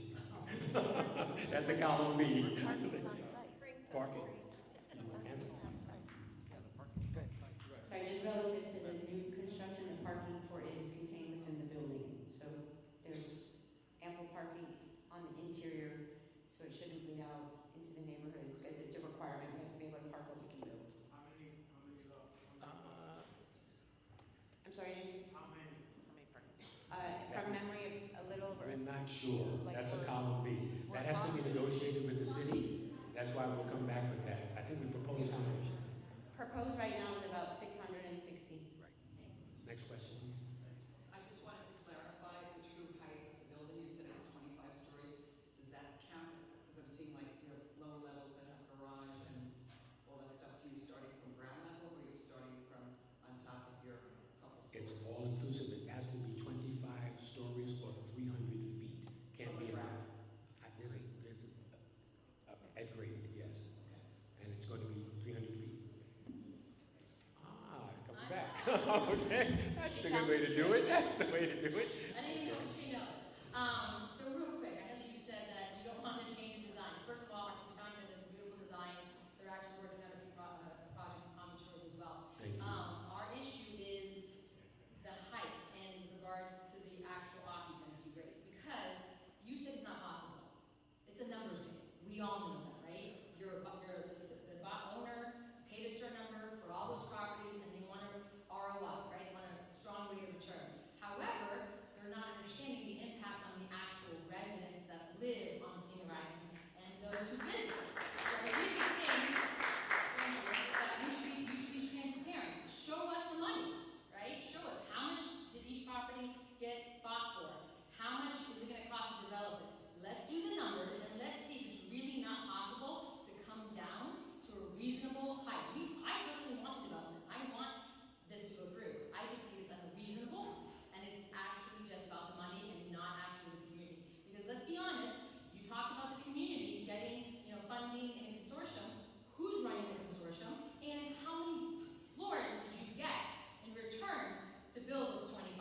That's a column B. Parking's on site. Parking. Sorry, just relative to the new construction, the parking for it is contained within the building. So there's ample parking on the interior, so it shouldn't bleed out into the neighborhood because it's a requirement. We have to be able to park what we can build. I'm sorry, Andrew? How many parking spots? From memory, a little over. We're not sure. Like That's a we're- column B. That has to be negotiated with the city. That's why we'll come back with that. I think we proposed how much? Proposed right now is about 660. Next question, please. I just wanted to clarify the true height of the building. You said it's 25 stories. Does that count? Because I'm seeing like, lower levels that have garage and all that stuff. So you're starting from ground level or you're starting from on top of your couple stories? It's all inclusive. It has to be 25 stories or 300 feet. Can't be around. At grade, yes. And it's going to be 300 feet. Come back. Okay. That's the good way to do it. That's the way to do it. I didn't even know what you know. So real quick, I know that you said that you don't want to change the design. First of all, I think design is a beautiful design. They're actually working on a project with Common Shores as well. Thank you. Our issue is the height and with regards to the actual occupancy rate. Because you said it's not possible. It's a numbers game. We all know that, right? The owner paid a certain number for all those properties and they want a ROI, right? They want a strong rate of return. However, they're not understanding the impact on the actual residents that live on Singer Island and those who visit. So I really think that you should be transparent. Show us the money, right? Show us how much did each property get bought for? How much is it going to cost to develop it? Let's do the numbers and let's see if it's really not possible to come down to a reasonable height. I personally want the development. I want this to go through. I just think it's unreasonable and it's actually just about the money and not actually the community. Because let's be honest, you talked about the community getting, funding in a consortium. Who's running the consortium? And how many floors did you get in return to build those 25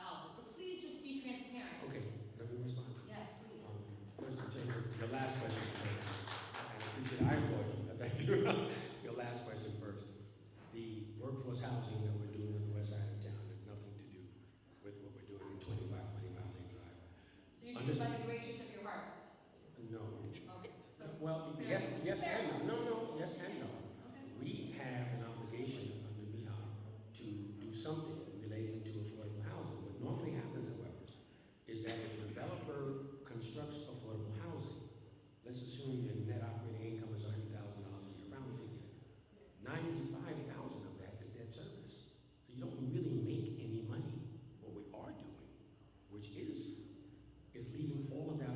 houses? So please just be transparent. Okay, let me respond. Yes, please. First, in terms of your last question, and I appreciate I employed you. Thank you. Your last question first. The workforce housing that we're doing on the west side of town has nothing to do with what we're doing in 25 Lane Drive. So you're doing it by the gracious of your heart? No. Okay. So Well, fair. yes Fair. and no. No, yes and no. Okay. We have an obligation under MIHA to do something relating to affordable housing. What normally happens, however, is that if a developer constructs affordable housing, let's assume your net operating income is $100,000 a year, round figure. 95,000 of that is debt service. So you don't really make any money. What we are doing, which is leaving all of that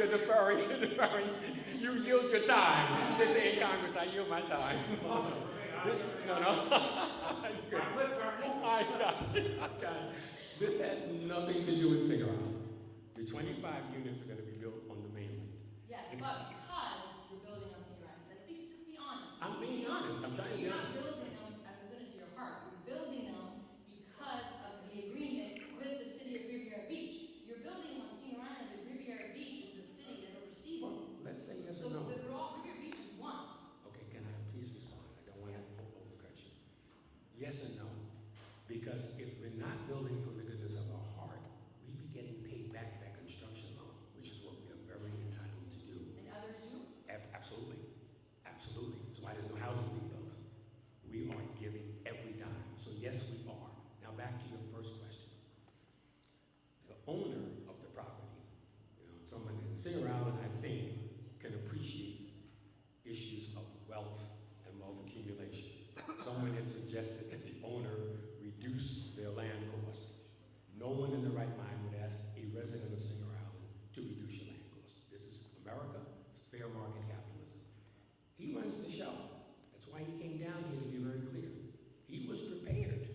You're deferring, you're deferring. You yield your time. They say in Congress, I yield my time. This, no. That's good. I got it. This has nothing to do with Singer Island. The 25 units are going to be built on the mainland. Yes, but because you're building on Cedar Island, let's just be honest. I'm being honest. I'm trying to be You're not honest. building them out of the goodness of your heart. You're building them because of the agreement with the city of Riviera Beach. You're building them on Cedar Island, but Riviera Beach is the city that oversees Well, it. let's say yes So or no. Riviera Beach is one. Okay, can I please respond? I don't want to overcut you. Yes and no. Because if we're not building from the goodness of our heart, we'd be getting paid back that construction loan, which is what we are very entitled to do. And others do? Absolutely. Absolutely. That's why there's no housing being built. We are giving every dime. So yes, we are. Now back to your first question. The owner of the property, someone in Singer Island, I think, can appreciate issues of wealth and wealth accumulation. Someone had suggested that the owner reduce their land cost. No one in the right mind would ask a resident of Singer Island to reduce your land cost. This is America. It's fair market capitalism. He runs the show. That's why he came down here, to be very clear. He was prepared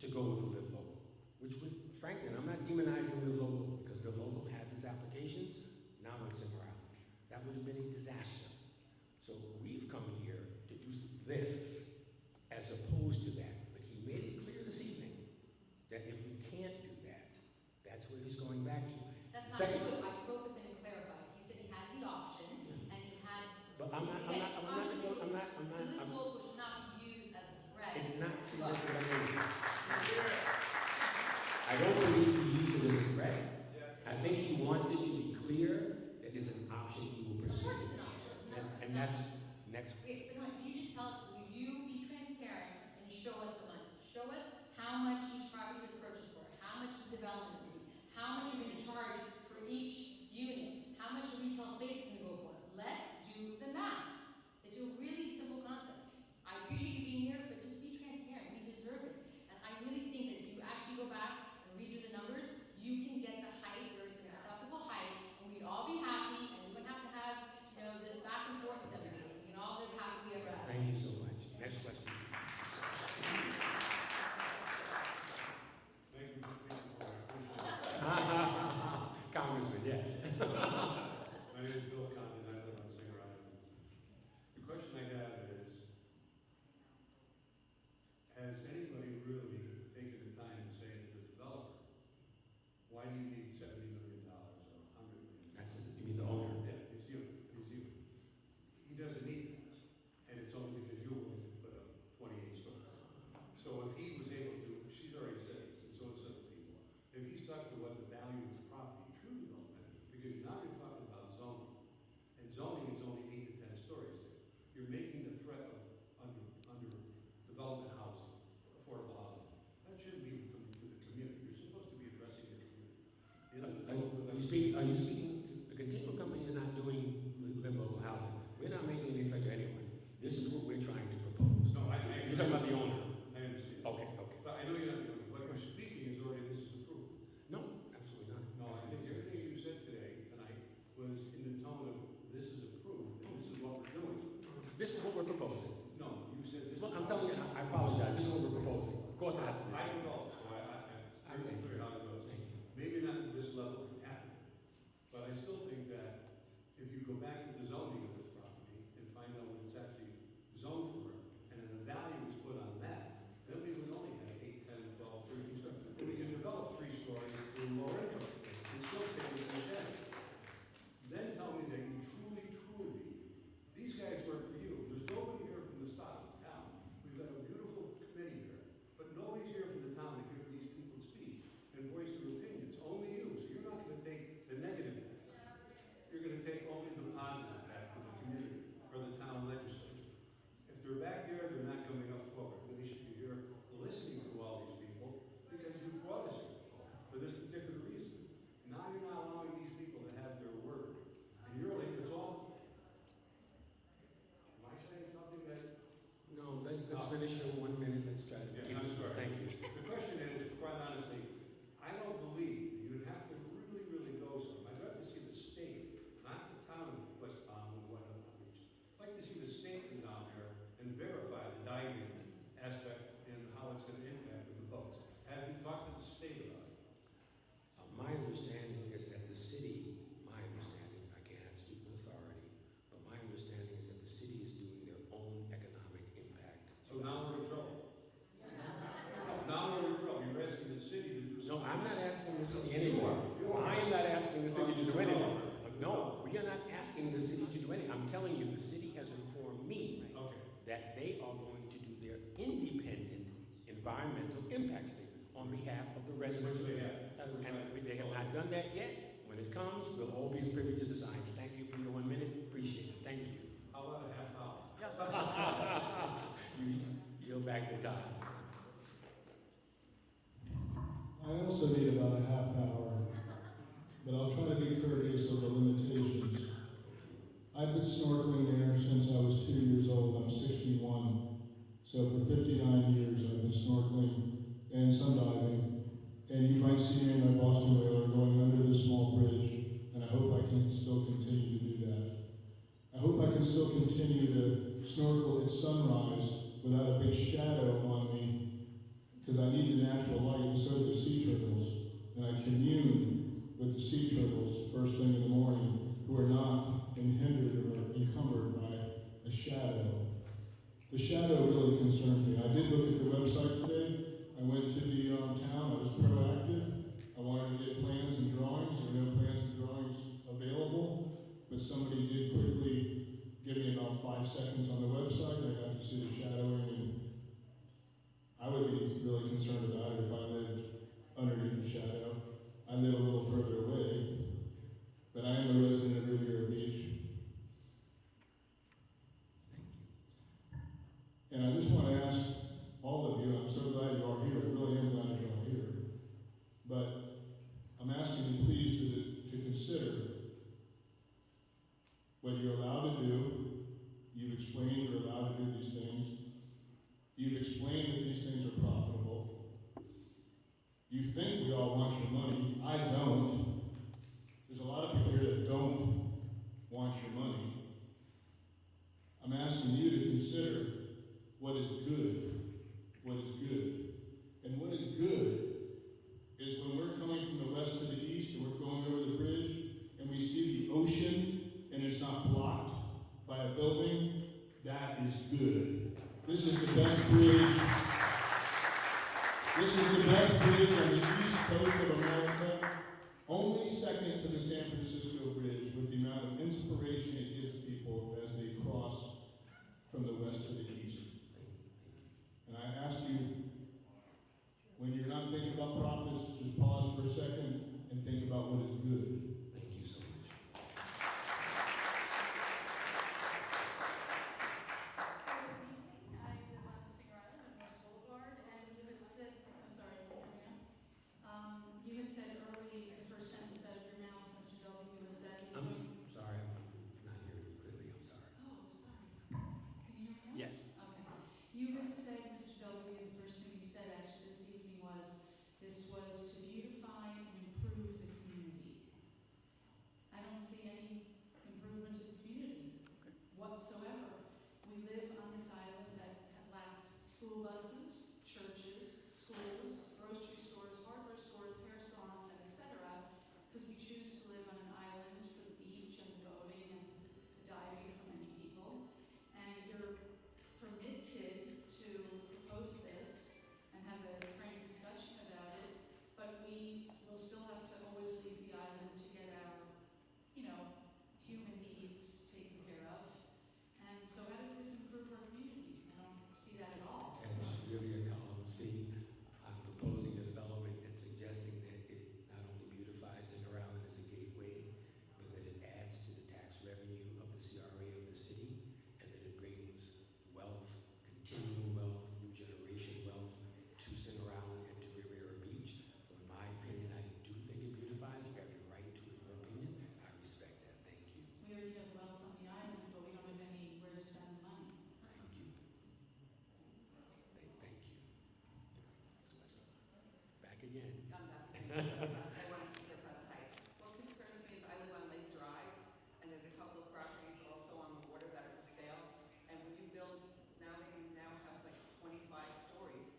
to go with the Live Local, which would, frankly, and I'm not demonizing Live Local because the local has its applications, now in Singer Island. That would have been a disaster. So we've come here to do this as opposed to that. But he made it clear this evening that if we can't do that, that's where he's going back to. That's not Second, true. I spoke with him and clarified. He said he has the option, and he had. but I'm not. The Live Local should not be used as a threat. It's not. See, to us. that's what I mean. I don't believe he used it as a threat. I think he wanted to be clear that it's an option he will Of pursue. course it's an option. And that's next. Wait, but no, can you just tell us, will you be transparent and show us the money? Show us how much each property was purchased for, how much the development is going to be, how much you're going to charge for each unit, how much the retail space is going to go for. Let's do the math. It's a really simple concept. I appreciate you being here, but just be transparent. We deserve it. And I really think that if you actually go back and redo the numbers, you can get the height where it's an acceptable height, and we'd all be happy, and we wouldn't have to have, this back and forth with everybody. We can all live happily ever after. Thank you so much. Next question. Thank you, Mr. Speaker. Congressman, yes. My name is Bill Condon, I live on Singer Island. The question I have is, has anybody really taken the time to say to the developer, why do you need $70 million or $100 million? That's it. You mean the owner? Yeah, he doesn't need that, and it's only because you're willing to put up 28 stores. So if he was able to, she's already said this, and so has other people, if he stuck to what the value of the property truly don't matter, because now you're talking about zoning, and zoning is only 8 to 10 stories there. You're making the threat of under development housing, affordable housing. That shouldn't be to the community. You're supposed to be addressing the community. Are you speaking to the continual company is not doing live local housing? We're not making any effect to anyone. This is what we're trying to propose. No, You're talking about the owner. I understand. Okay. But I know you're not the only, what you're speaking is already this is approved. No, absolutely not. No, I think everything you said tonight was in the tone of this is approved, and this is what we're doing. This is what we're proposing. No, you said this. Well, I'm telling you, I apologize. This is what we're proposing. Of course it has to be. I can go, so I'm clear how it goes. Maybe not at this level, it happened, but we are not asking the city to do anything. I'm telling you, the city has informed me Okay. that they are going to do their independent environmental impact statement on behalf of the residents. Which they have. And they have not done that yet. When it comes, we'll all be privy to the science. Thank you for your 1 minute. Appreciate it. Thank you. How about a half hour? You yield back the time. I also need about a half hour, but I'll try to be courteous of the limitations. I've been snorkeling there since I was 2 years old. I'm 61. So for 59 years I've been snorkeling and sundiving. And you might see me in my Boston whaler going under this small bridge, and I hope I can still continue to do that. I hope I can still continue to snorkel at sunrise without a big shadow on me, because I need the natural light, and so do sea turtles. And I commune with the sea turtles first thing in the morning, who are not hindered or encumbered by a shadow. The shadow really concerns me. I did look at the website today. I went to the town. I was proactive. I wanted to get plans and drawings. There were no plans and drawings available, but somebody did quickly give me about 5 seconds on the website, and I got to see the shadowing, and I would be really concerned about it if I lived underneath the shadow. I live a little further away, but I am a resident of Riviera Beach. And I just want to ask all of you, I'm so glad you are here, I really am glad you are here, but I'm asking you please to consider what you're allowed to do. You've explained you're allowed to do these things. You've explained that these things are profitable. You think we all want your money. I don't. There's a lot of people here that don't want your money. I'm asking you to consider what is good. What is good. And what is good is when we're coming from the west to the east and we're going over the bridge and we see the ocean and it's not blocked by a building, that is good. This is the best bridge. This is the best bridge on the east coast of America, only second to the San Francisco Bridge, with the amount of inspiration it gives people as they cross from the west to the east. And I ask you, when you're not thinking about profits, just pause for a second and think about what is good. Thank you so much. I live on Singer Island on North Boulevard, and you had said, I'm sorry, you had said early, the first sentence out of your mouth, Mr. W., was that you I'm sorry, I'm not hearing you clearly. I'm sorry. Oh, sorry. Can you hear me now? Yes. Okay. You had said, Mr. W., the first thing you said actually this evening was, this was to beautify and improve the community. I don't see any improvement to the community whatsoever. We live on this island that lacks school buses, churches, schools, grocery stores, hardware stores, hair salons, and etc., because we choose to live on an island for the beach and the boating and the diving for many people. And you're permitted to propose this and have a frank discussion about it, but we will still have to always leave the island to get our, human needs taken care of. And so how does this improve our community? I don't see that at all. And it's really a column C. I'm proposing a development and suggesting that it not only beautifies Singer Island as a gateway, but that it adds to the tax revenue of the CRA of the city, and that it brings wealth, continuing wealth, new generation wealth to Singer Island and to Riviera Beach. So in my opinion, I do think it beautifies. You have your right to your opinion. I respect that. Thank you. We already have wealth on the island, but we don't have anywhere to spend the money. Thank you. Thank you. Back again. I'm back. I wanted to clarify the height. What concerns me is I live on Lake Drive, and there's a couple of properties also on the water that are for sale. And when you build, now that you now have like 25 stories,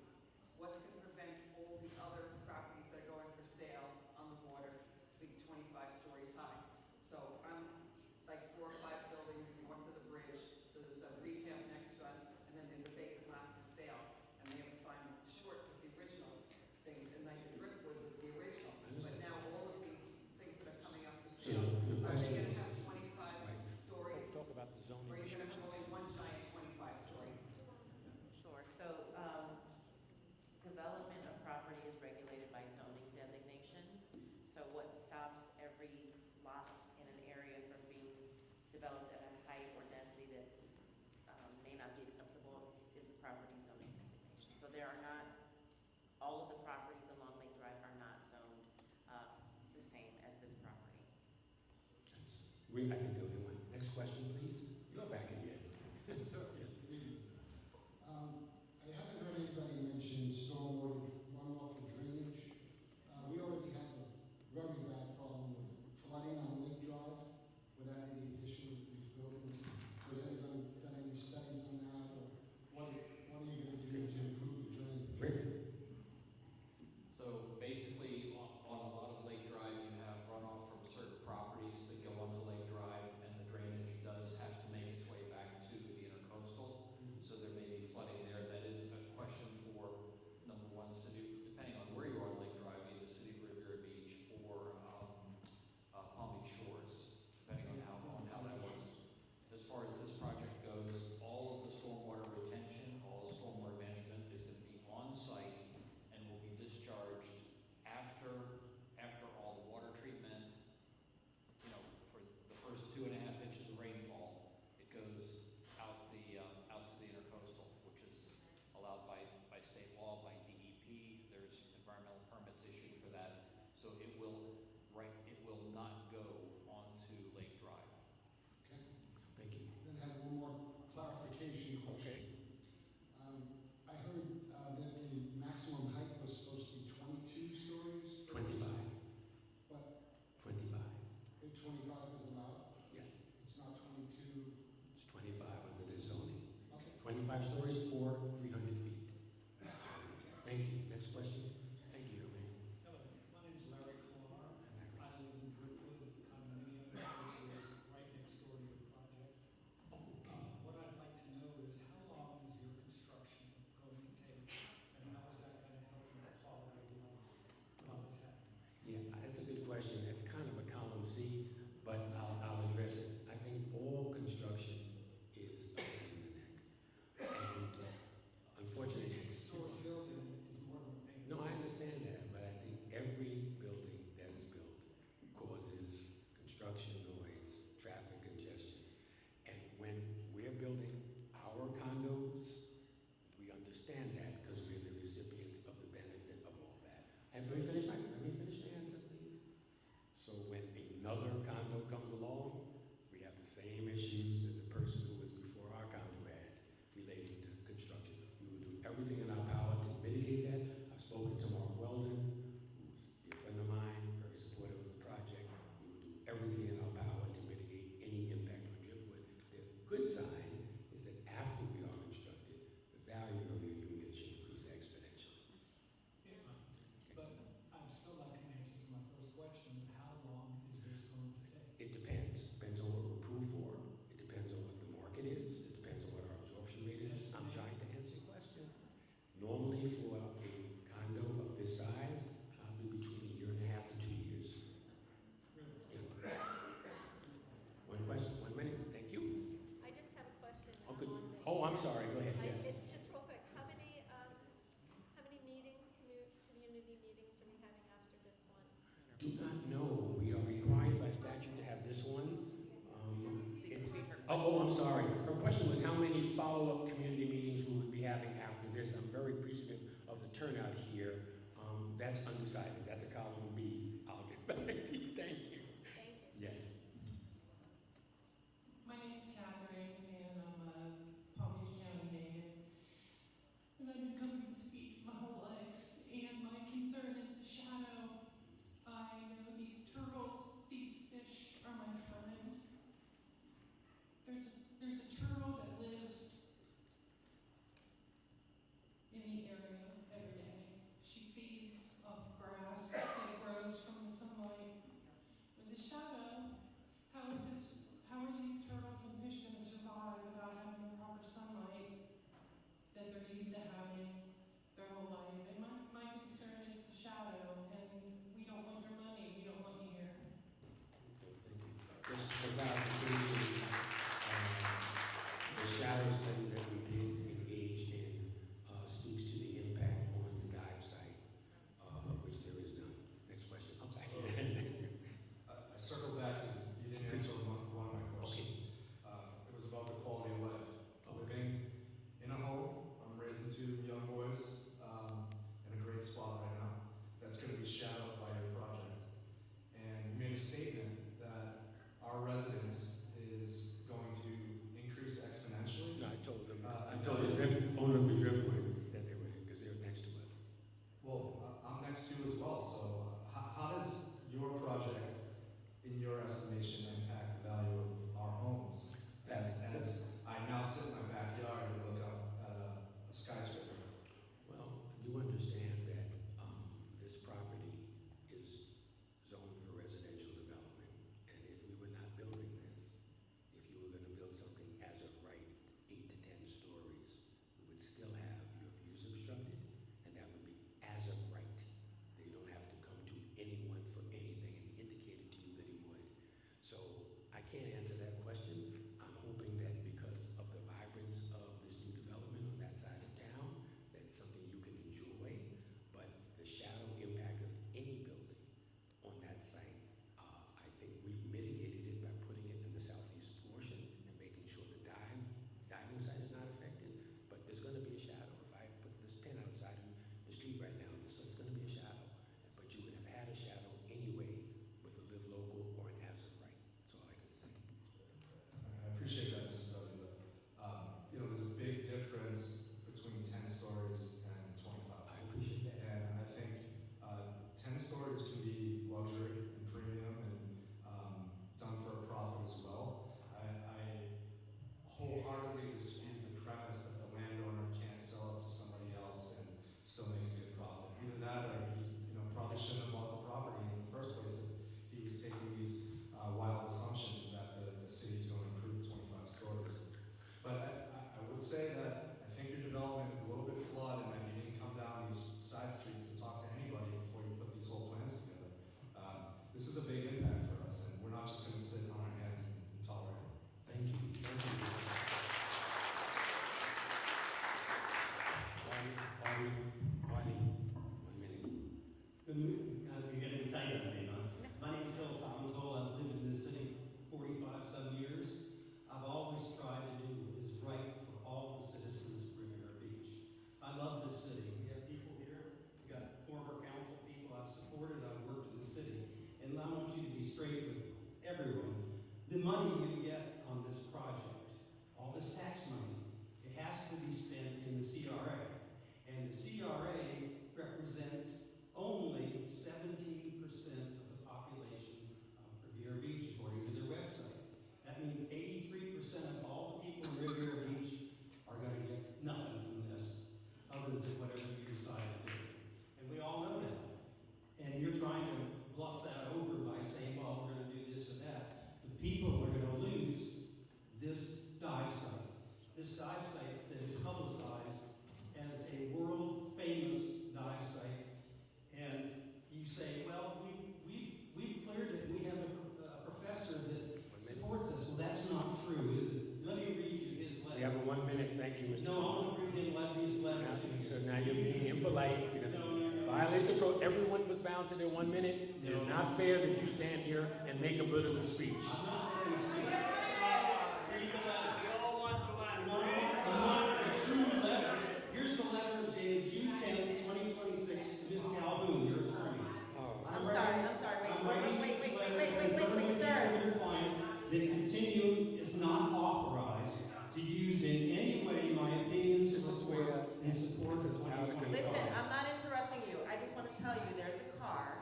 what's going to prevent all the other properties that are going for sale on the water to be 25 stories high? So I'm like 4 or 5 buildings north of the bridge. So there's a rehab next to us, and then there's a vacant lot for sale. And they have a sign short of the original things, and like the Driftwood was the original. But now all of these things that are coming up for So sale, your are they question going to is, have 25 there are not, all of the properties along Lake Drive are not zoned the same as this property. I think the only one. Next question, please. You're back again. Sir, yes. I haven't heard anybody mention stormwater runoff or drainage. We already have a very bad problem with flooding on Lake Drive without any addition of these buildings. Has anybody done any studies on that, or what are you going to do to improve the drainage? So basically, on a lot of Lake Drive, you have runoff from certain properties that go onto Lake Drive, and the drainage does have to make its way back to the intercoastal. So there may be flooding there. That is a question for, number one, city, depending on where you are on Lake Drive, either City of Riviera Beach or Palm Beach Shores, depending on how that works. As far as this project goes, all of the stormwater retention, all the stormwater management is going to be on site and will be discharged after all the water treatment. You know, for the first 2.5 inches of rainfall, it goes out to the intercoastal, which is allowed by state law, by DEP. There's environmental permits issued for that, so it will not go onto Lake Drive. Okay. Thank you. Then I have one more clarification question. I heard that the maximum height was supposed to be 22 stories? 25. But 25. if 25 is allowed? Yes. It's not 22? It's 25 under the zoning. Okay. 25 stories or 300 feet. Thank you. Next question. Thank you, man. Hello, my name is Larry Kumar. I live in Brookwood condominium, which is right next door to your project. What I'd like to know is how long is your construction going to take, and how is that going to help in the quality of life of what's happening? Yeah, that's a good question. It's kind of a column C, but I'll address it. I think all construction is a pain in the neck. And unfortunately, A six-story building is more than a pain. no, I understand that, but I think every building that is built causes construction noise, traffic congestion. And when we're building our condos, we understand that because we're the recipients of the benefit of all that. And let me finish my answer, please. So when another condo comes along, we have the same issues that the person who was before our condo had relating to construction. We will do everything in our power to mitigate that. I've spoken to Mark Weldon, who's a friend of mine, very supportive of the project. We will do everything in our power to mitigate any impact on Driftwood. The good sign is that after we are constructed, the value of your unit should increase exponentially. But I'd still like an answer to my first question, how long is this going to take? It depends. Depends on what we're approved for. It depends on what the market is. It depends on what our absorption rate is. I'm trying to answer your question. Normally for a condo of this size, probably between 1.5 years to 2 years. Yeah. One question, 1 minute. Thank you. I just have a question Oh, good. on this. Oh, I'm sorry. Go ahead. Yes. It's just real quick. How many meetings, community meetings are we having after this one? Do not know. We are required by statute to have this one. I'm sorry. Her question was how many follow-up community meetings we would be having after this. I'm very appreciative of the turnout here. That's undecided. That's a column B. I'll get back to you. Thank you. Thank you. Yes. My name's Catherine, and I'm a Palm Beach County native. And I've been coming to this beach my whole life, and my concern is the shadow. I know these turtles, these fish are my friend. There's a turtle that lives in the area every day. She feeds off grass that grows from the sunlight. With the shadow, how are these turtles and fish going to survive without having the proper sunlight that they're used to having their whole life? And my concern is the shadow, and we don't want your money, we don't want you here. Okay, thank you. Just for clarification, the shadow study that we did engage in speaks to the impact on the dive site, of which there is none. Next question. I'm back. I circled back because you didn't answer one of my questions. It was about the quality of life. Living in a home, I'm raising 2 young boys. money you get on this project, all this tax money, it has to be spent in the CRA. And the CRA represents only 17% of the population of Riviera Beach, according to their website. That means 83% of all the people in Riviera Beach are going to get nothing from this, other than whatever you decide to do. And we all know that. And you're trying to bluff that over by saying, well, we're going to do this or that. The people are going to lose this dive site. This dive site that is publicized as a world-famous dive site. And you say, well, we've cleared it. We have a professor that supports us. Well, that's not true, is it? Let me read you his letter. We have a 1 minute, thank you, Mr. No, I want to read his letter to you. So now you're being impolite, you're gonna violate the code. Everyone was bound to their 1 minute. It is not fair that you stand here and make a political speech. I'm not going to speak. Read the letter. We all want the letter. You want a true letter. Here's the letter dated June 10th, 2026 to Ms. Calhoun, your attorney. I'm sorry, wait, sir. Your clients that Continuum is not authorized to use in any way my opinions, report, and support of 2025. Listen, I'm not interrupting you. I just want to tell you, there's a car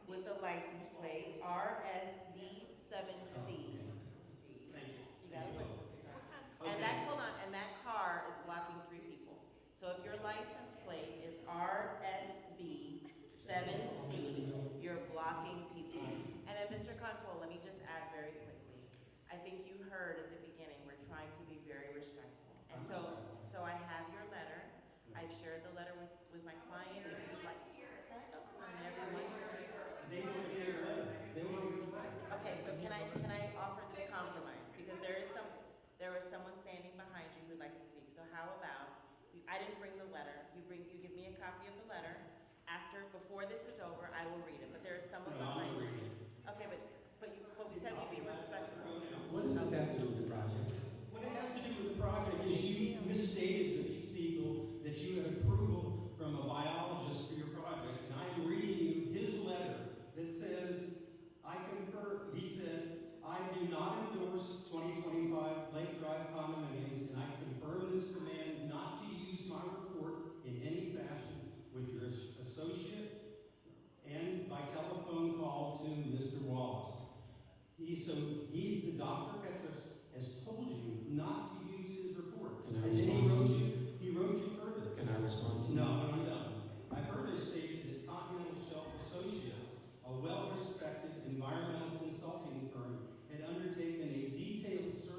with the license plate RSB7C. You gotta listen to that. And that car is blocking 3 people. So if your license plate is RSB7C, you're blocking people. And then Mr. Control, let me just add very quickly. I think you heard at the beginning, we're trying to be very respectful. And so I have your letter. I've shared the letter with my client. If you'd like, that's okay. Everyone. They want to hear your letter. They want to hear the letter. Okay, so can I offer this compromise? Because there is someone standing behind you who'd like to speak. So how about, I didn't bring the letter. You give me a copy of the letter. Before this is over, I will read it. But there is someone behind you. Okay, but we said we'd be respectful. What does this have to do with the project? What it has to do with the project is you misstated to these people that you had approval from a biologist for your project. And I am reading you his letter that says, I confer, he said, I do not endorse 2025 Lake Drive condominiums, and I confirm this demand not to use my report in any fashion with your associate and by telephone call to Mr. Wallace. Dr. Petrus has told you not to use his report. Can I And then respond? he wrote you further. Can I respond to you? No, I'm done. I further stated that Continental Shelf Associates, a well-respected environmental consulting firm, had undertaken a detailed survey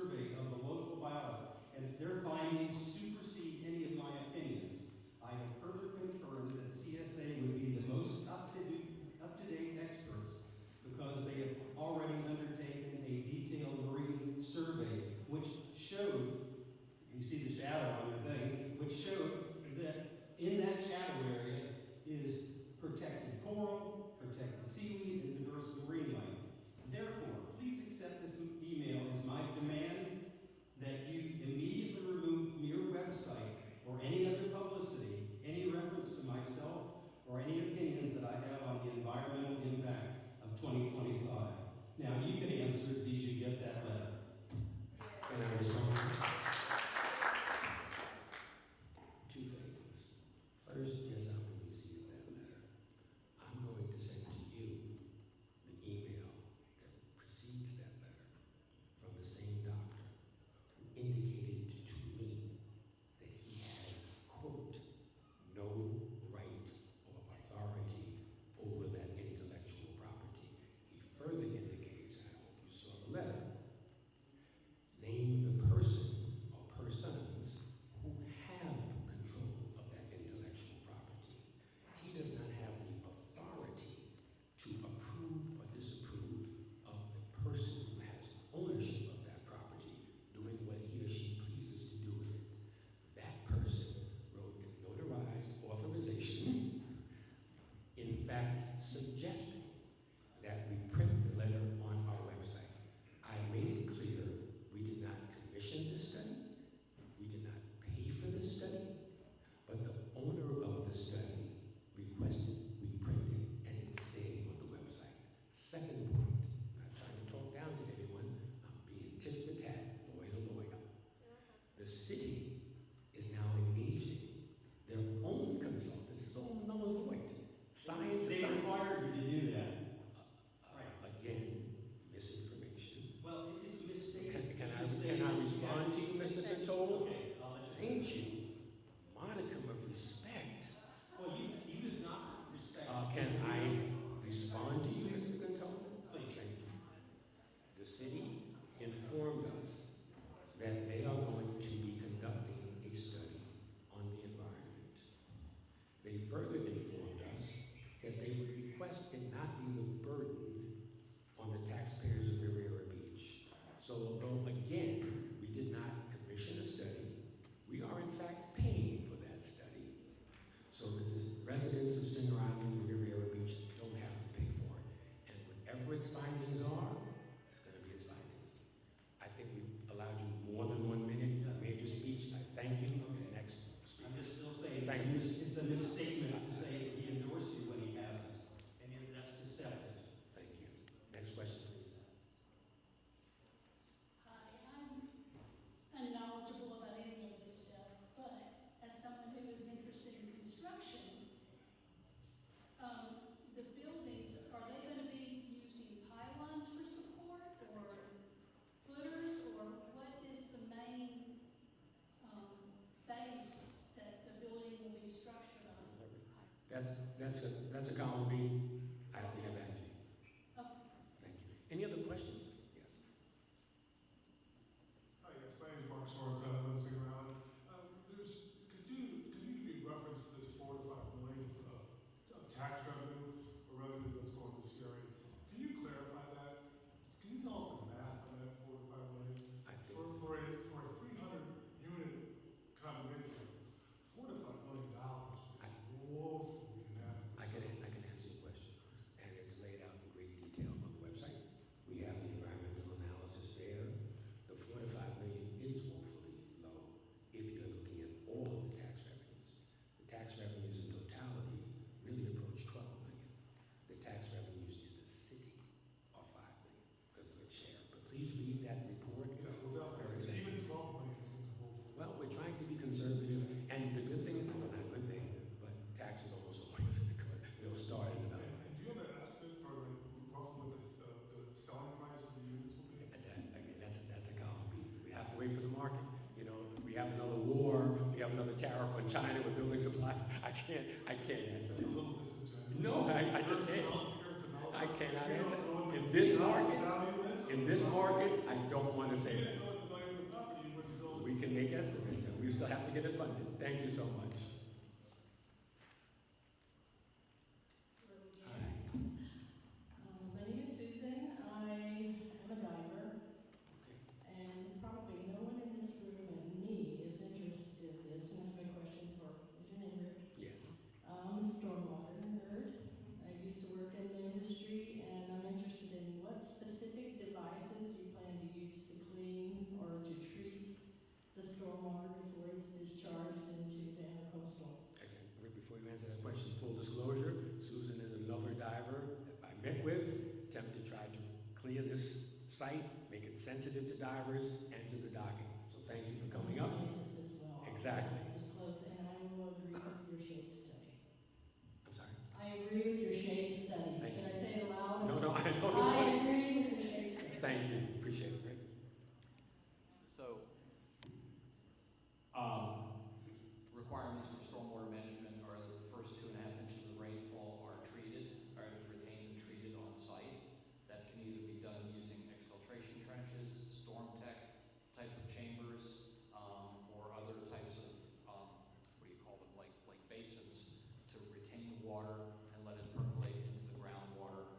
that's a column B. I have to get back to you. Okay. Thank you. Any other questions? Yes. Hi, yes, my name is Mark Shores, I live in Singer Island. Could you give me reference to this 4 to 5 million of tax revenue or revenue that's going to CRA? Can you clarify that? Can you tell us the math on that 4 to 5 million? For a 300 unit condominium, $4 to $5 million is woefully inadequate. I can answer your question, and it's laid out in great detail on the website. We have the environmental analysis there. The 4 to 5 million is woefully low if you're looking at all of the tax revenues. The tax revenues in totality really approach 12 million. The tax revenues to the city are 5 million because of its share. But please read that report. Even 12 million seems woefully. Well, we're trying to be conservative, and the good thing, well, not a good thing, but taxes almost always they'll start in the And do you have an estimate for like roughly what the selling price of the units will be? That's a column B. We have to wait for the market. You know, we have another war, we have another tariff on China with building supply. I can't answer. It's a little disingenuous. No, I just can't. I cannot answer. In this market, I don't want to say that. We can make estimates, and we still have to get it funded. Thank you so much. Hi. My name is Susan. I am a diver, and probably no one in this room and me is interested in this. And I have a question for, is your name Rick? Yes. I'm a stormwater nerd. I used to work in the industry, and I'm interested in what specific devices you plan to use to clean or to treat the stormwater before it's discharged into the intercoastal. Okay. Rick, before you answer that question, full disclosure, Susan is another diver that I met with, attempt to try to clear this site, make it sensitive to divers and to the docking. So thank you for coming up. Scientist as well. Exactly. Disclose, and I will agree with your shade study. I'm sorry? I agree with your shade study. Thank Should you. I say it aloud? No, I know. I agree with your shade study. Thank you. Appreciate it, Rick. So, requirements for stormwater management are that the first 2.5 inches of rainfall are retained and treated on site. That can either be done using exfiltration trenches, storm tech type of chambers, or other types of, what do you call them, like basins to retain water and let it percolate into the groundwater,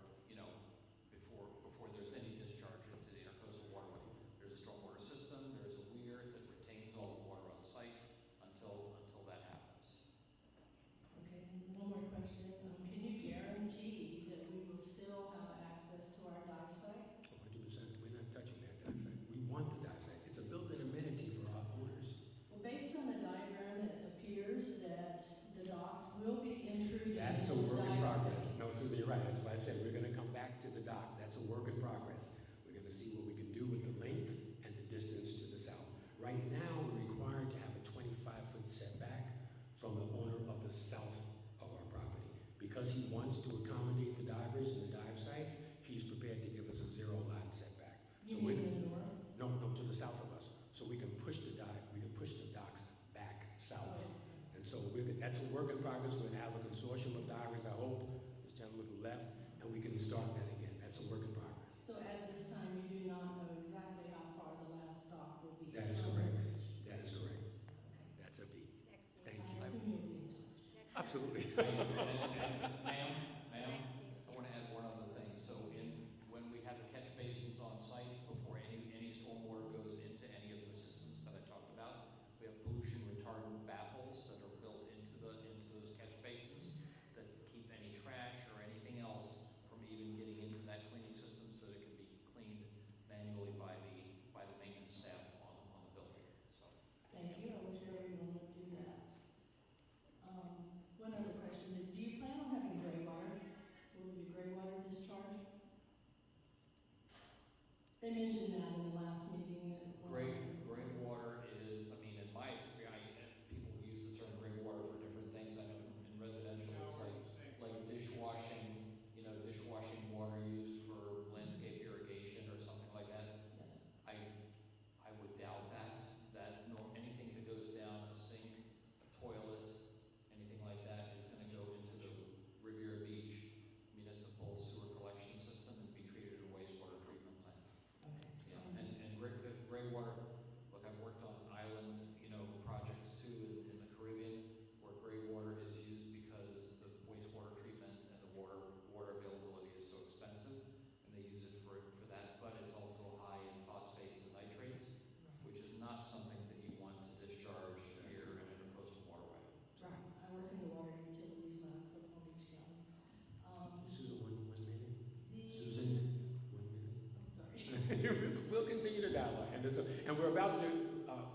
before there's any discharge into the intercoastal waterway. There's a stormwater system, there's a weir that retains all the water on site until that happens. Okay, one more question. Can you guarantee that we will still have access to our dive site? 100%. We're not touching that dive site. We want the dive site. It's a built-in amenity for our owners. Well, based on the diagram, it appears that the docks will be intruding That's a into the work in dive progress. space. No, Susan, you're right. That's why I said we're going to come back to the docks. That's a work in progress. We're going to see what we can do with the length and the distance to the south. Right now, we're required to have a 25-foot setback from the owner of the south of our property. Because he wants to accommodate the divers in the dive site, he's prepared to give us a 0-lot setback. You So mean in the north? No, to the south of us. So we can push the docks back south. And so that's a work in progress. We're going to have a consortium of divers, I hope, this gentleman who left, and we can start that again. That's a work in progress. So at this time, you do not know exactly how far the last dock will be? That is correct. That is correct. That's a B. Thank you. I assume you'll be in touch. Absolutely. Ma'am, I want to add one other thing. So when we have the catch basins on site, before any stormwater goes into any of the systems that I talked about, we have pollution retardant baffles that are built into those catch basins that keep any trash or anything else from even getting into that cleaning system, so that it can be cleaned manually by the maintenance staff on the building. So. Thank you. I wish everyone would do that. One other question. Do you plan water. Look, I've worked on island, projects too in the Caribbean where gray water is used because the wastewater treatment and the water availability is so expensive, and they use it for that. But it's also high in phosphates and nitrates, which is not something that you want to discharge here in an coastal waterway. Right. I work in the water utilities lab for Palm Beach County. Susan, one minute. The- Susan, 1 minute. Oh, sorry. We'll continue the dialogue, and we're about to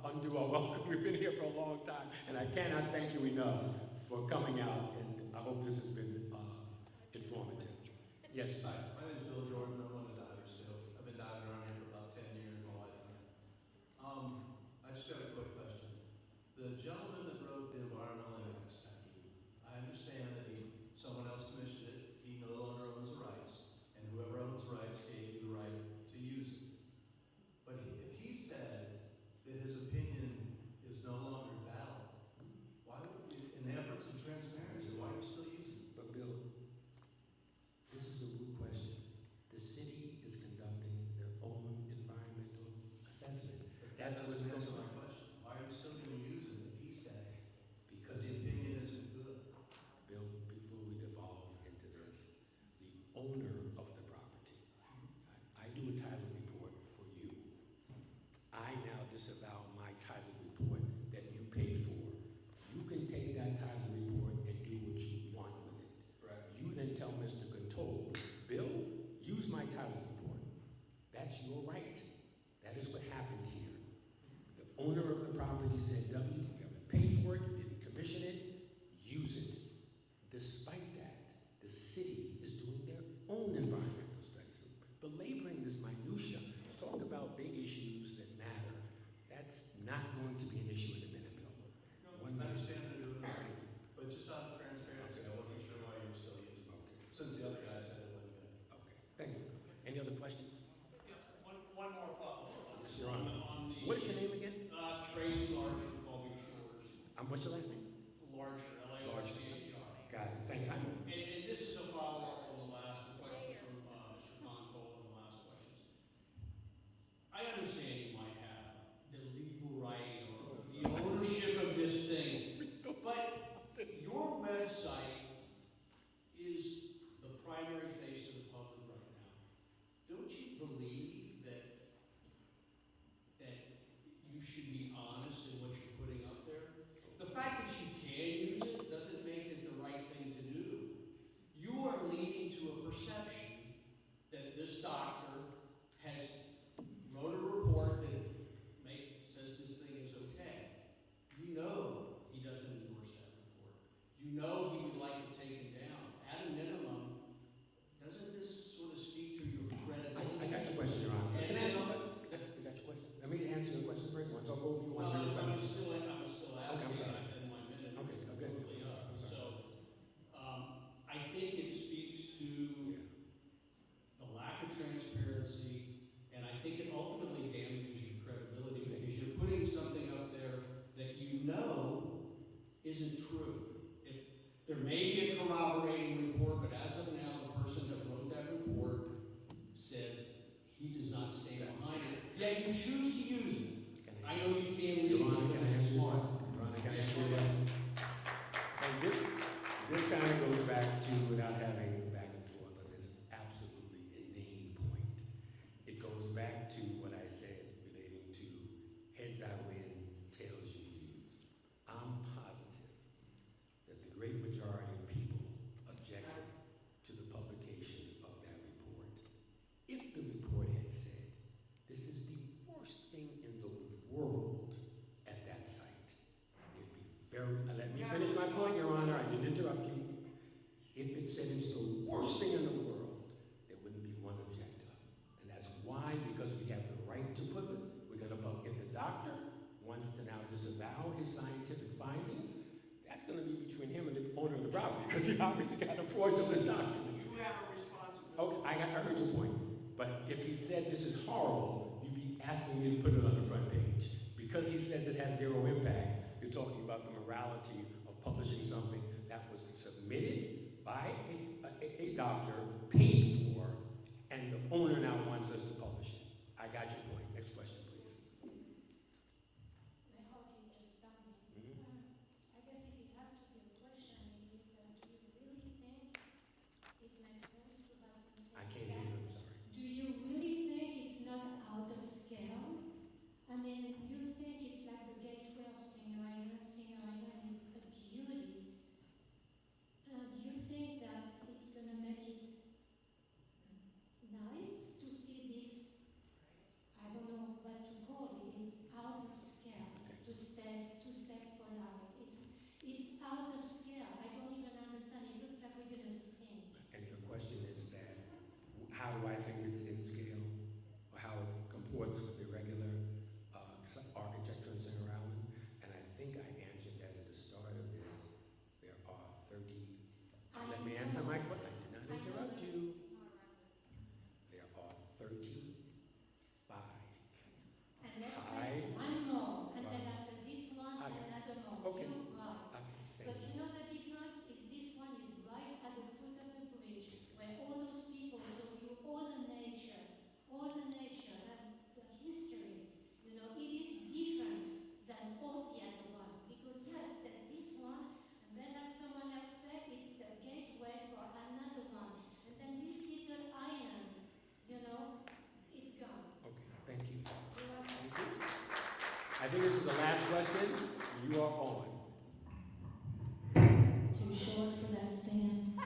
undo our welcome. We've been here for a long time, and I cannot thank you enough for coming out, and I hope this has been informative. Yes, please. Hi, my name is Bill Jordan. I'm one of the divers too. I've been diving around here for about 10 years, my wife and I. I just got a quick question. The gentleman that wrote the environmental impact study, I understand that someone else commissioned it. He no longer owns the rights, and whoever owns the rights gave you the right to use it. But if he said that his opinion is no longer valid, why would you, in the efforts of transparency, why are you still using it? But Bill, this is a good question. The city is conducting their own environmental assessment. That That's doesn't what's answer going my on. question. Why are you still going to use it if he said Because the opinion isn't good? Bill, before we devolve into this, the owner of the property, I do a title report for you. I now disavow my title report that you paid for. You can take that title report and do what you want with it. Right. You then tell Mr. Control, Bill, use my title report. That's your right. That is what happened here. The owner of the property said, W, you haven't paid for it, you didn't commission it, use it. Despite that, the city is doing their own environmental studies. Belaboring this minutia, let's talk about big issues that matter. That's not going to be an issue in a minute, Bill. I understand they're doing it, but just out of transparency, I wasn't sure why you were still using it. Since the other guy said it wasn't good. Okay, thank you. Any other questions? Yes, one more follow-up. Yes, Your Honor. On the, What is your name again? Tracy Larger, Palm Beach Shores. What's your last name? Larger, L-A-R-C-H-E-R. Got it, thank you. I know. And this is a follow-up on the last question from Mr. Control and the last questions. I understand you might have the legal right or the ownership of this thing, but your website is the primary face to the public right now. Don't you believe that you should be honest in what you're putting up there? The fact that you can use it doesn't make it the right thing to do. You are leading to a perception that this doctor has wrote a report that says this thing is okay. You know he doesn't endorse that report. You know he would like it taken down. At a minimum, doesn't this sort of speak to your credibility? I got your question, Your Honor. And then, Is that your question? Let me answer your question first. Want to talk over you? well, Want to I was respond? still Okay, I'm asking sorry. in my minute. Okay, okay. Totally up. I'm sorry. So, I think it speaks to the lack of transparency, and I think it ultimately damages your credibility because you're putting something up there that you know isn't true. There may be a corroborating report, but as of now, the person that wrote that report says he does not stand behind it. Yet you choose to use it. I know you can't leave Your Honor, it, can but I it's answer your smart. question? Your Honor, can I answer your question? And this kind of goes back to, without having back and forth, but this absolutely inane point. It goes back to what I said relating to heads I win, tails you lose. I'm positive that the great majority of people objected to the publication of that report. If the report had said, this is the worst thing in the world at that site, there'd be let me finish my point, Your Honor, I didn't interrupt you. If it said it's the worst thing in the world, there wouldn't be one objector. And that's why, because we have the right to put it, we're going to vote. If the doctor wants to now disavow his scientific findings, that's going to be between him and the owner of the property, because he obviously got a fraudulent document. You have a responsibility. Okay, I heard your point. But if he said this is horrible, you'd be asking me to put it on the front page. Because he says it has zero impact, you're talking about the morality of publishing something that was submitted by a doctor, paid for, and the owner now wants us to publish it. I got your point. Next question, please. I think this is the last question. You are on. Too short for that stand.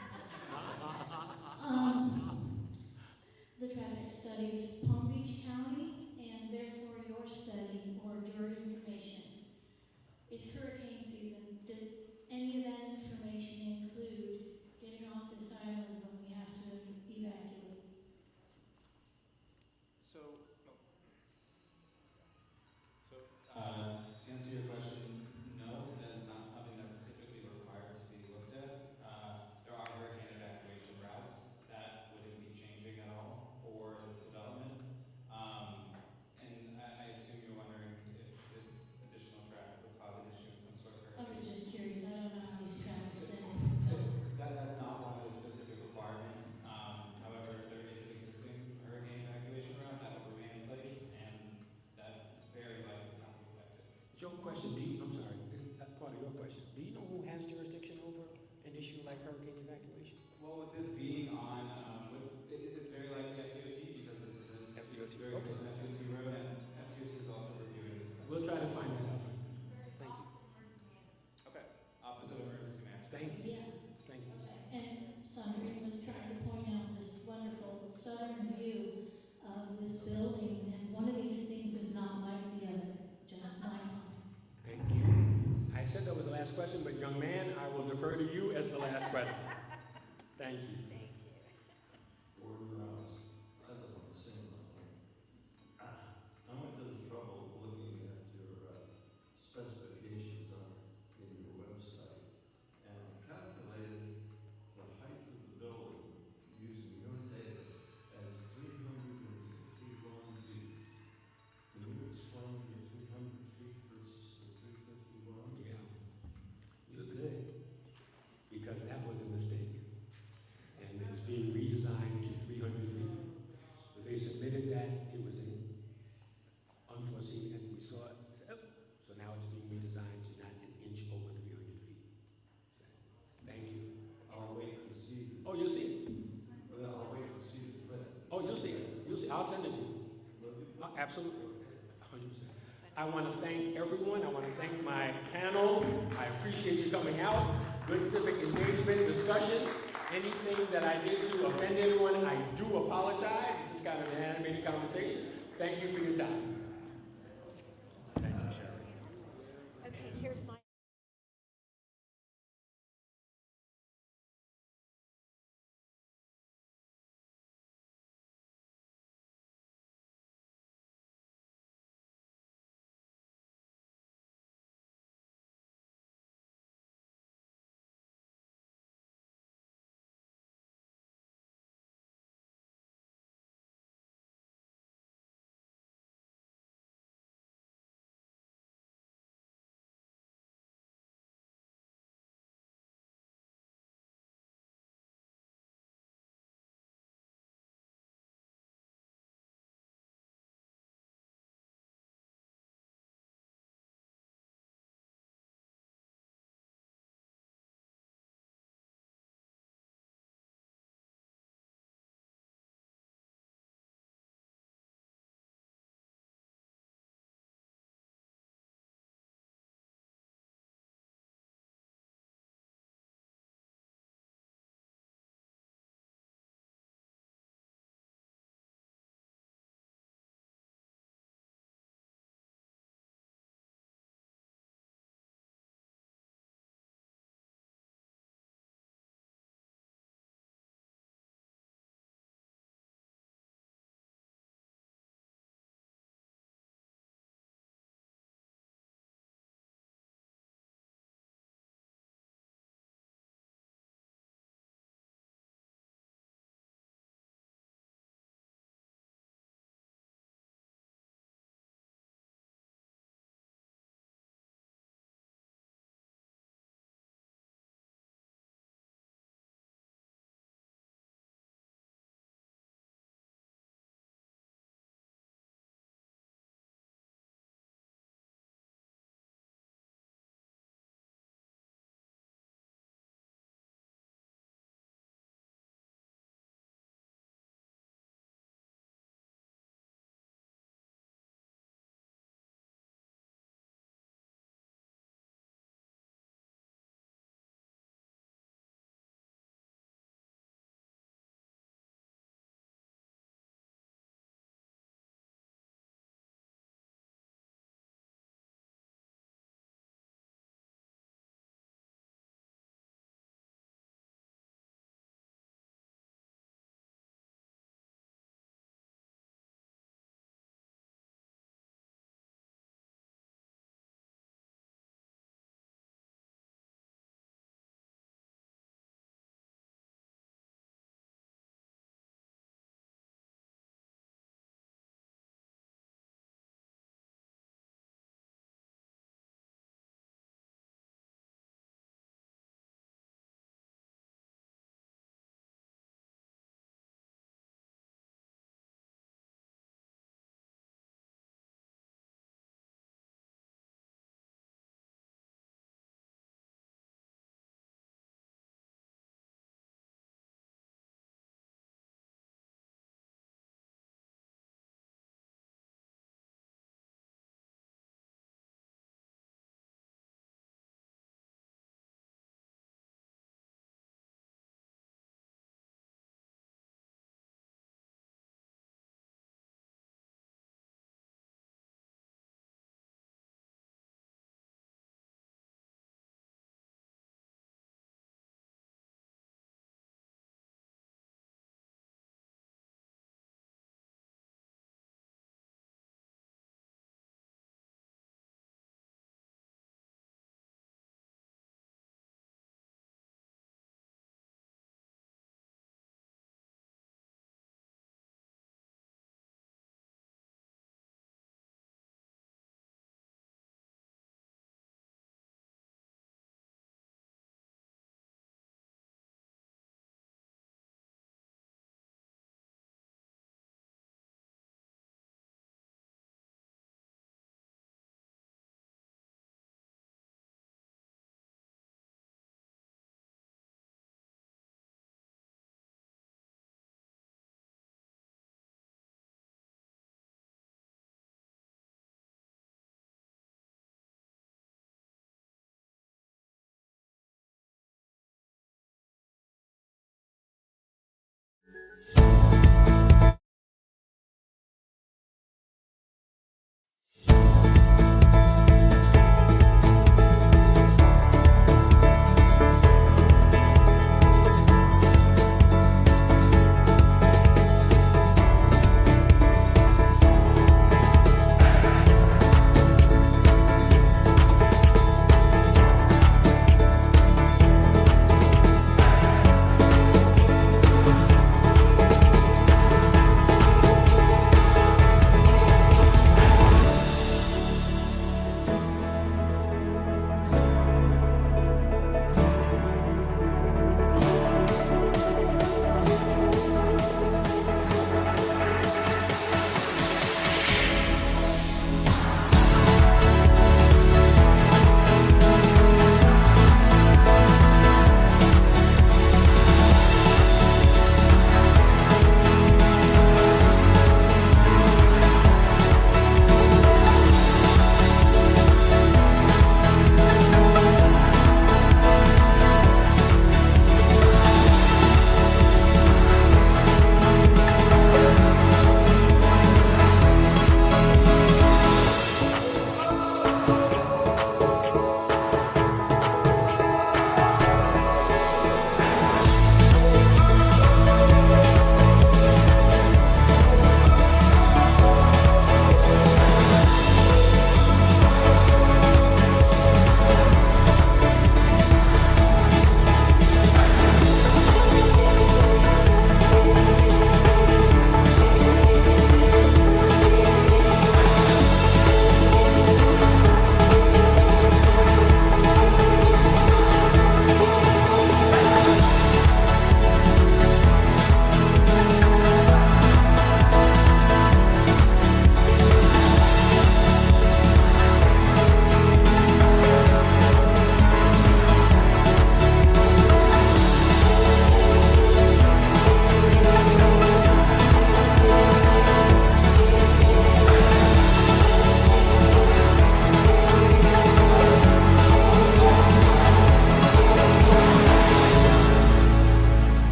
The traffic studies Palm Beach County, and therefore your study or your information. It's hurricane season. Does any of that information include getting off this island when we have to evacuate? To answer your question, no, that is not something that's typically required to be looked at. There are hurricane evacuation routes that wouldn't be changing at all for this development. And I assume you're wondering if this additional traffic would cause an issue in some sort of I hurricane. was just curious. I don't know how these traffic studies go. That's not one of the specific requirements. However, if there is an existing hurricane evacuation route, that will remain in place, and that very likely would not be affected. Your question, I'm sorry, that's part of your question. Do you know who has jurisdiction over an issue like hurricane evacuation? Well, with this being on, it's very likely FDOT because this is a FDOT, very close to FDOT road, and FDOT is also reviewing this. We'll try to find that out. Thank you. Okay. Office of Emergency Management. Thank you. Yeah. Thank you. And Sandrine was trying to point out this wonderful southern view of this building, and one of these things is not like the other, just my comment. Thank you. I said that was the last question, but young man, I will defer to you as the last question. Thank you. Board members, I live on the same level. I went to the trouble of looking at your specifications in your website, and I calculated the height of the building using your data as 351 feet. Can you explain the 300 feet versus the 351? Yeah. You're good. Because that was a mistake. And it's being redesigned to 300 feet. But they submitted that, it was an unforeseen, and we saw it. So now it's being redesigned to not an inch over 300 feet. So, thank you. I'll wait to see. Oh, you'll see it. Well, I'll wait to see the plan. Oh, you'll see it. You'll see. I'll send it to you. Absolutely. 100%. I want to thank everyone. I want to thank my panel. I appreciate you coming out. Good civic engagement, discussion. Anything that I did to offend anyone, I do apologize. This is kind of an animated conversation. Thank you for your time.